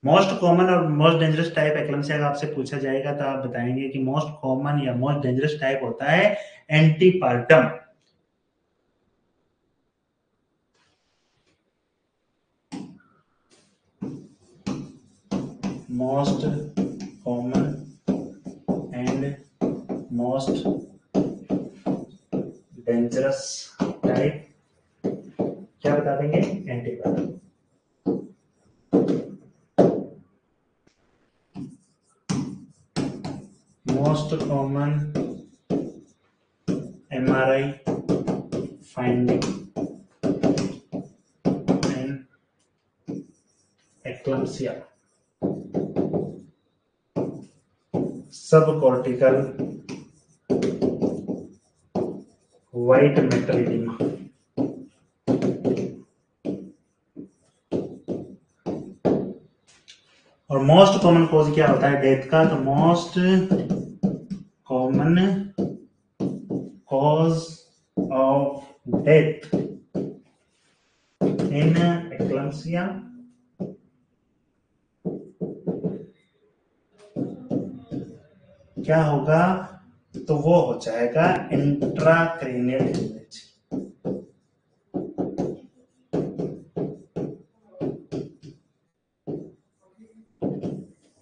मोस्ट कॉमन और मोस्ट डेंजरस टाइप एक्लम्सिया का आपसे पूछा जाएगा तो आप बताएंगे कि मोस्ट कॉमन या मोस्ट डेंजरस टाइप होता है antepartum. Most common and most dangerous type क्या बता देंगे, antepartum. Most common MRI finding in eclampsia, subcortical white matter edema। और मोस्ट कॉमन कॉज क्या होता है डेथ का, तो most common cause of death in eclampsia क्या होगा, तो वो हो जाएगा इंट्राक्रेनियल हेमरेज।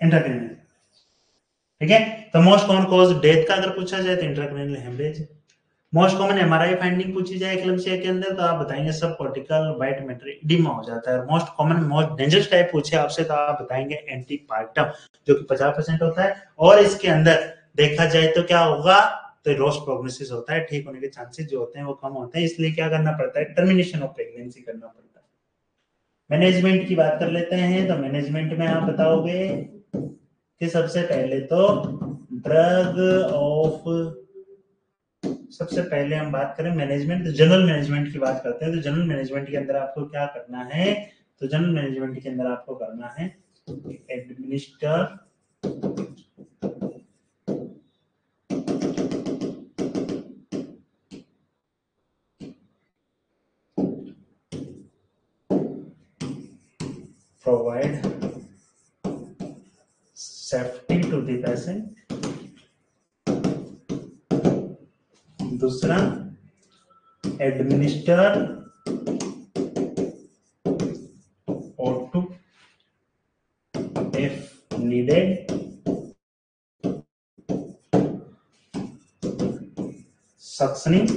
इंट्राक्रेनियल, ठीक है। तो मोस्ट कॉमन कॉज डेथ का अगर पूछा जाए तो intracranial haemorrhage. Most common MRI finding पूछी जाए एक्लम्सिया के अंदर तो आप बताएंगे सब कॉर्टिकल व्हाइट मैटर एडिमा हो जाता है। Most common most dangerous type पूछे आपसे तो आप बताएंगे एंटीपार्टम जो कि 50% होता है, और इसके अंदर देखा जाए तो क्या होगा, तो रोस्ट प्रोग्नोसिस होता है, ठीक होने के चांसेस जो होते हैं वो कम होते हैं, इसलिए क्या करना पड़ता है, टर्मिनेशन ऑफ प्रेगनेंसी करना पड़ता है। मैनेजमेंट की बात कर लेते हैं, तो मैनेजमेंट में आप बताओगे कि सबसे पहले तो ड्रग ऑफ, सबसे पहले हम बात करें मैनेजमेंट, तो जनरल मैनेजमेंट की बात करते हैं। तो जनरल मैनेजमेंट के अंदर आपको क्या करना है, तो जनरल मैनेजमेंट के अंदर आपको करना है administer provide safety to the patient, दूसरा administer O2 if needed, suctioning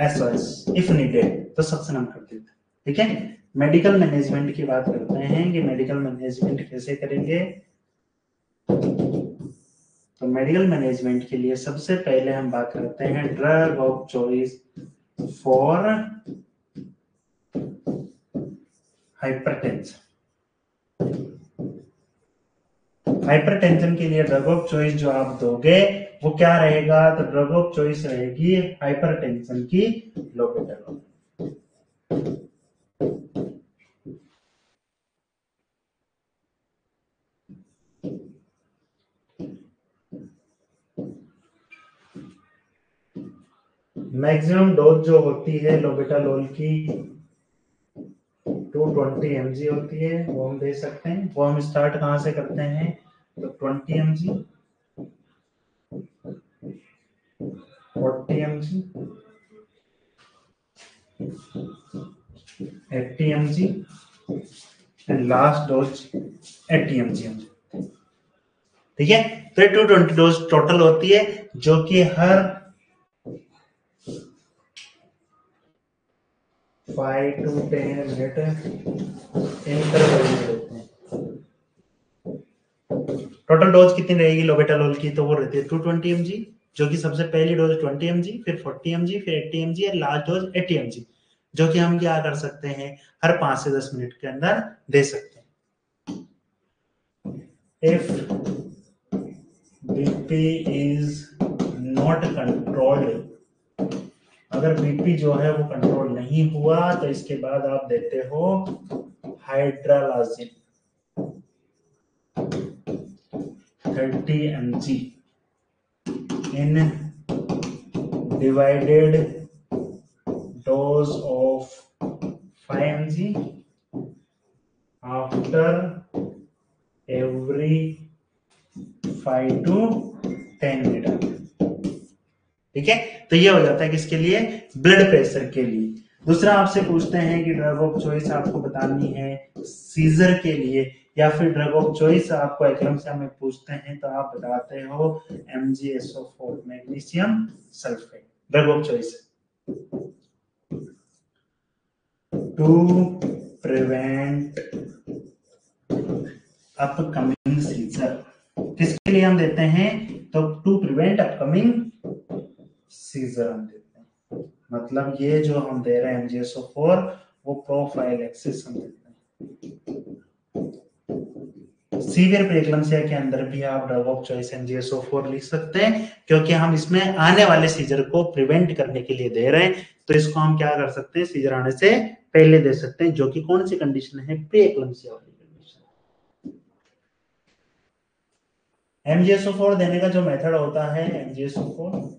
SOS if needed, तो सक्शन हम कर देते हैं। ठीक है, मेडिकल मैनेजमेंट की बात करते हैं कि मेडिकल मैनेजमेंट कैसे करेंगे। तो मेडिकल मैनेजमेंट के लिए सबसे पहले हम बात करते हैं drug of choice for hypertension. Hypertension के लिए ड्रग ऑफ चॉइस जो आप दोगे वो क्या रहेगा, तो ड्रग ऑफ चॉइस रहेगी हाइपरटेंशन की लोपेटालोल। मैक्सिमम डोज जो होती है लोबेटालोल की 220 mg होती है, वो हम दे सकते हैं। वो हम स्टार्ट कहां से करते हैं, तो 20 mg, 40 mg, 80 mg and last dose 80 mg। ठीक है, तो 220 डोज टोटल होती है, जो कि हर 5 to 10 मिनट इंटरवल में देते हैं। टोटल डोज कितनी रहेगी लोबेटालोल की, तो वो रहती है 220 mg, जो कि सबसे पहली डोज 20 mg, फिर 40 mg, फिर 80 mg और लास्ट डोज 80 mg, जो कि हम क्या कर सकते हैं, हर 5 से 10 मिनट के अंदर दे सकते हैं। If BP is not controlled, अगर बीपी जो है वो कंट्रोल नहीं हुआ, तो इसके बाद आप देते हो हाइड्रालाजिन 30 mg in divided dose of 5 mg after every 5 to 10 minute. ठीक है, तो ये हो जाता है किसके लिए, ब्लड प्रेशर के लिए। दूसरा आपसे पूछते हैं कि ड्रग ऑफ चॉइस आपको बतानी है सीजर के लिए, या फिर ड्रग ऑफ चॉइस आपको एक्लम्सिया में पूछते हैं, तो आप बताते हो MgSO4 magnesium sulphate drug of choice to prevent upcoming seizure. किसके लिए हम देते हैं, तो टू प्रिवेंट अपकमिंग सीजर हम देते हैं। मतलब ये जो हम दे रहे हैं MgSO4 वो प्रोफाइलैक्सिस हम देते हैं। सीवियर प्रेक्लम्सिया के अंदर भी आप ड्रग ऑफ चॉइस MgSO4 लिख सकते हैं, क्योंकि हम इसमें आने वाले सीजर को प्रिवेंट करने के लिए दे रहे हैं। तो इसको हम क्या कर सकते हैं, सीजर आने से पहले दे सकते हैं, जो कि कौन सी कंडीशन है, प्रेक्लम्सिया वाली कंडीशन। MgSO4 देने का जो मेथड होता है, MgSO4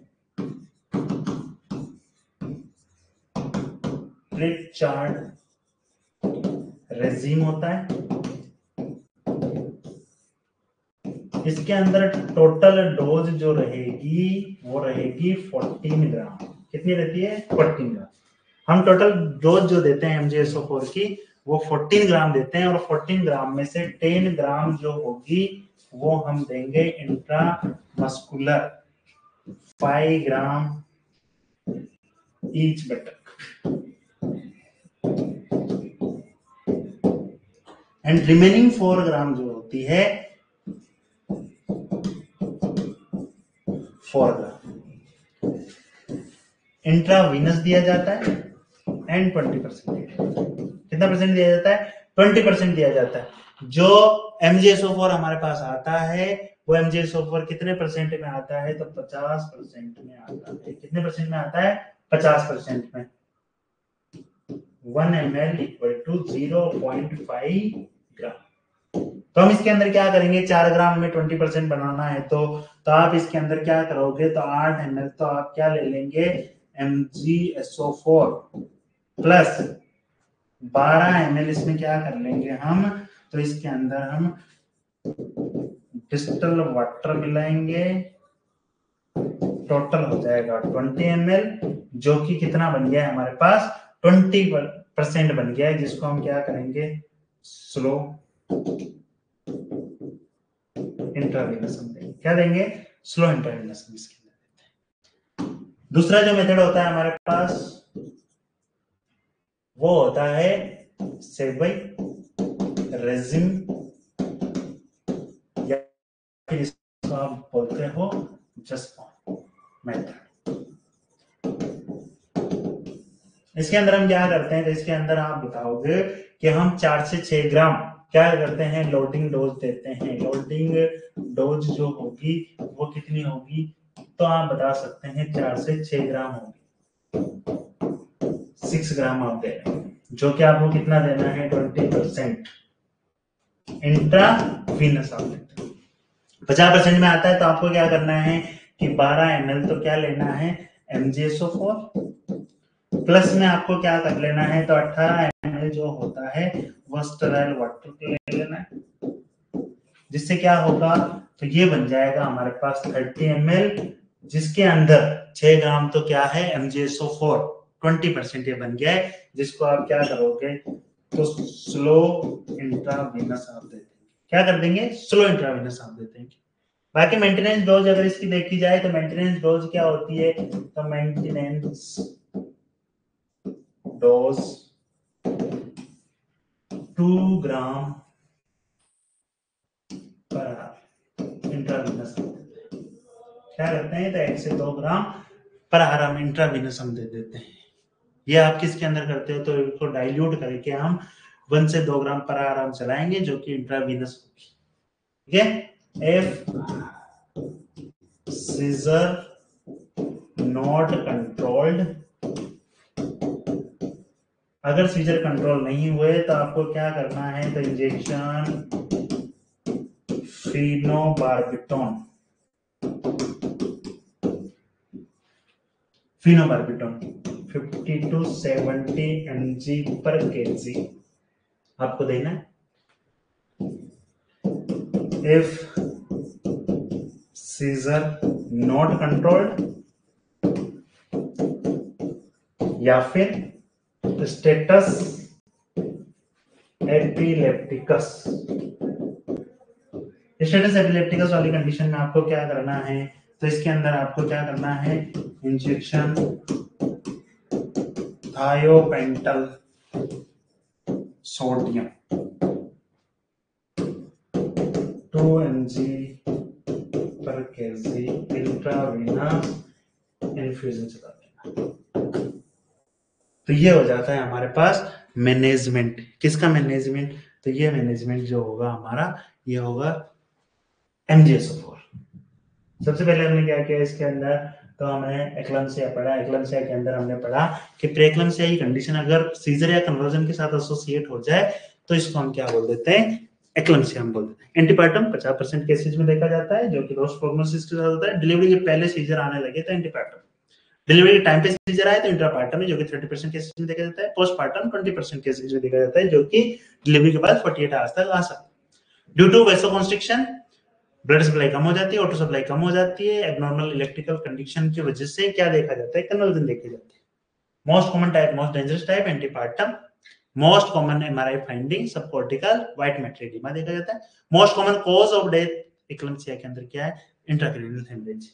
ट्रिप चार्ट रेजिम होता है। इसके अंदर टोटल डोज जो रहेगी वो रहेगी 14 ग्राम। कितनी रहती है, 14 ग्राम। हम टोटल डोज जो देते हैं MgSO4 की वो 14 ग्राम देते हैं, और 14 ग्राम में से 10 ग्राम जो होगी वो हम देंगे intramuscular 5 gram each बटक, and remaining 4 ग्राम जो होती है 4 ग्राम इंट्रावीनस दिया जाता है, एंड 20% कितना परसेंट दिया जाता है, 20% दिया जाता है। जो MgSO4 हमारे पास आता है वो MgSO4 कितने परसेंट में आता है? तो 50% में आता है। कितने परसेंट में आता है? 50% में। 1 ml इक्वल टू 0.5 ग्राम। तो हम इसके अंदर क्या करेंगे, 4 ग्राम में 20% बनाना है तो आप इसके अंदर क्या करोगे, तो 8 ml तो आप क्या ले लेंगे, MgSO4 प्लस 12 ml इसमें क्या कर लेंगे हम, तो इसके अंदर हम डिस्टिल वाटर मिलाएंगे, टोटल हो जाएगा 20 ml, जो कि कितना बन गया है हमारे पास, 20% बन गया है, जिसको हम क्या करेंगे, स्लो इंट्रावेनस हम देंगे। क्या देंगे? स्लो इंट्रावेनस हम इसके अंदर देते हैं। दूसरा जो मेथड होता है हमारे पास वो होता है सेबाई रेजिम, या फिर इसको आप बोलते हो जस्ट मेथड। इसके अंदर हम क्या करते हैं, तो इसके अंदर आप बताओगे कि हम 4 से 6 ग्राम क्या करते हैं, लोडिंग डोज देते हैं। लोडिंग डोज जो होगी वो कितनी होगी, तो आप बता सकते हैं 4 से 6 ग्राम होगी। 6 ग्राम आप दे रहे हैं, जो कि आपको कितना देना है, 20% इंट्रावीनस आप देते हैं। 50% में आता है तो आपको क्या करना है कि 12 ml तो क्या लेना है, MgSO4 प्लस में आपको क्या कर लेना है, तो 18 ml जो होता है वो स्टेराइल वाटर ले लेना है, जिससे क्या होगा, तो ये बन जाएगा हमारे पास 30 ml, जिसके अंदर 6 ग्राम तो क्या है, MgSO4 20% ये बन गया है, जिसको आप क्या करोगे, तो स्लो इंट्रावीनस आप दे देंगे। क्या कर देंगे, स्लो इंट्रावीनस आप दे देंगे। बाकी मेंटेनेंस डोज अगर इसकी देखी जाए तो मेंटेनेंस डोज क्या होती है, तो मेंटेनेंस डोज 2 ग्राम पर इंट्रावीनस क्या करते हैं, तो 1 से 2 ग्राम पर आवर हम इंट्रावीनस हम दे देते हैं। ये आप किसके अंदर करते हो, तो इसको डाइल्यूट करके हम 1 से 2 ग्राम पर आवर हम चलाएंगे, जो कि इंट्रावीनस होगी। ठीक है। इफ सीजर नॉट कंट्रोल्ड, अगर सीजर कंट्रोल नहीं हुए तो आपको क्या करना है, तो injection phenobarbitone, phenobarbitone 50 to 70 mg पर kg आपको देना है। इफ सीजर नॉट कंट्रोल्ड, या फिर स्टेटस एपिलेप्टिकस, स्टेटस एपिलेप्टिकस वाली कंडीशन में आपको क्या करना है, तो इसके अंदर आपको क्या करना है, इंजेक्शन थायोपेंटल सोडियम 2 mg पर केजी इंट्रावेनस इन्फ्यूजन चला देना। तो ये हो जाता है हमारे पास मैनेजमेंट। किसका मैनेजमेंट, तो ये मैनेजमेंट जो होगा हमारा, ये होगा MgSO4। सबसे पहले हमने क्या किया इसके अंदर, तो हमने एक्लम्सिया पढ़ा। एक्लम्सिया के अंदर हमने पढ़ा कि प्रेक्लम्सिया की कंडीशन अगर सीजर या कन्वर्जन के साथ एसोसिएट हो जाए तो इसको हम क्या बोल देते हैं, एक्लम्सिया हम बोल देते हैं। एंटीपार्टम 50% केसेज में देखा जाता है, जो कि रोस्ट प्रोग्नोसिस के साथ होता है। डिलीवरी के पहले सीजर आने लगे तो एंटीपार्टम, डिलीवरी के टाइम पे सीजर आए तो इंट्रापार्टम है, जो कि 30% केसेज में देखा जाता है। पोस्टपार्टम 20% केसेज में देखा जाता है, जो कि डिलीवरी के बाद 48 आवर्स तक आ सकता है। Due to vasoconstriction blood supply कम हो जाती है, ऑटो सप्लाई कम हो जाती है। एबनॉर्मल इलेक्ट्रिकल कंडीशन की वजह से क्या देखा जाता है, कन्वर्जन देखे जाते हैं। Most common type, most dangerous type antepartum. Most common MRI finding subcortical white matter edema देखा जाता है। Most common cause of death eclampsia के अंदर क्या है, इंट्राक्रैनियल हेमरेज।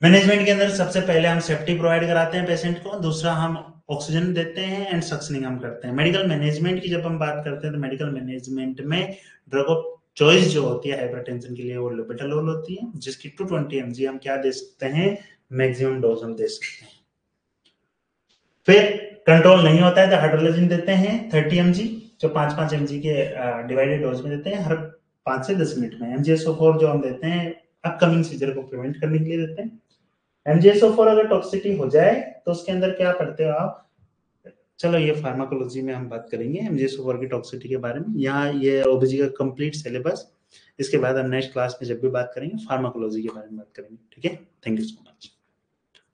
मैनेजमेंट के अंदर सबसे पहले हम सेफ्टी प्रोवाइड कराते हैं पेशेंट को, दूसरा हम ऑक्सीजन देते हैं एंड सक्शनिंग हम करते हैं। मेडिकल मैनेजमेंट की जब हम बात करते हैं तो मेडिकल मैनेजमेंट में ड्रग ऑफ चॉइस जो होती है हाइपरटेंशन के लिए वो लोबेटालोल होती है, जिसकी 220 mg हम क्या दे सकते हैं, मैक्सिमम डोज हम दे सकते हैं। फिर कंट्रोल नहीं होता है तो हाइड्रोलाजिन देते हैं 30 mg, जो 5-5 mg के डिवाइडेड डोज में देते हैं। हर 5 से 10 मिनट में। MgSO4 जो हम देते हैं अपकमिंग सीजर को प्रिवेंट करने के लिए देते हैं। MgSO4 अगर टॉक्सिसिटी हो जाए तो उसके अंदर क्या पढ़ते हो आप? चलो ये फार्माकोलॉजी में हम बात करेंगे MgSO4 की टॉक्सिसिटी के बारे में। यहाँ ये ओबीजी का कंप्लीट सिलेबस, इसके बाद हम नेक्स्ट क्लास में जब भी बात करेंगे फार्माकोलॉजी के बारे में बात करेंगे। ठीक है, थैंक यू सो मच।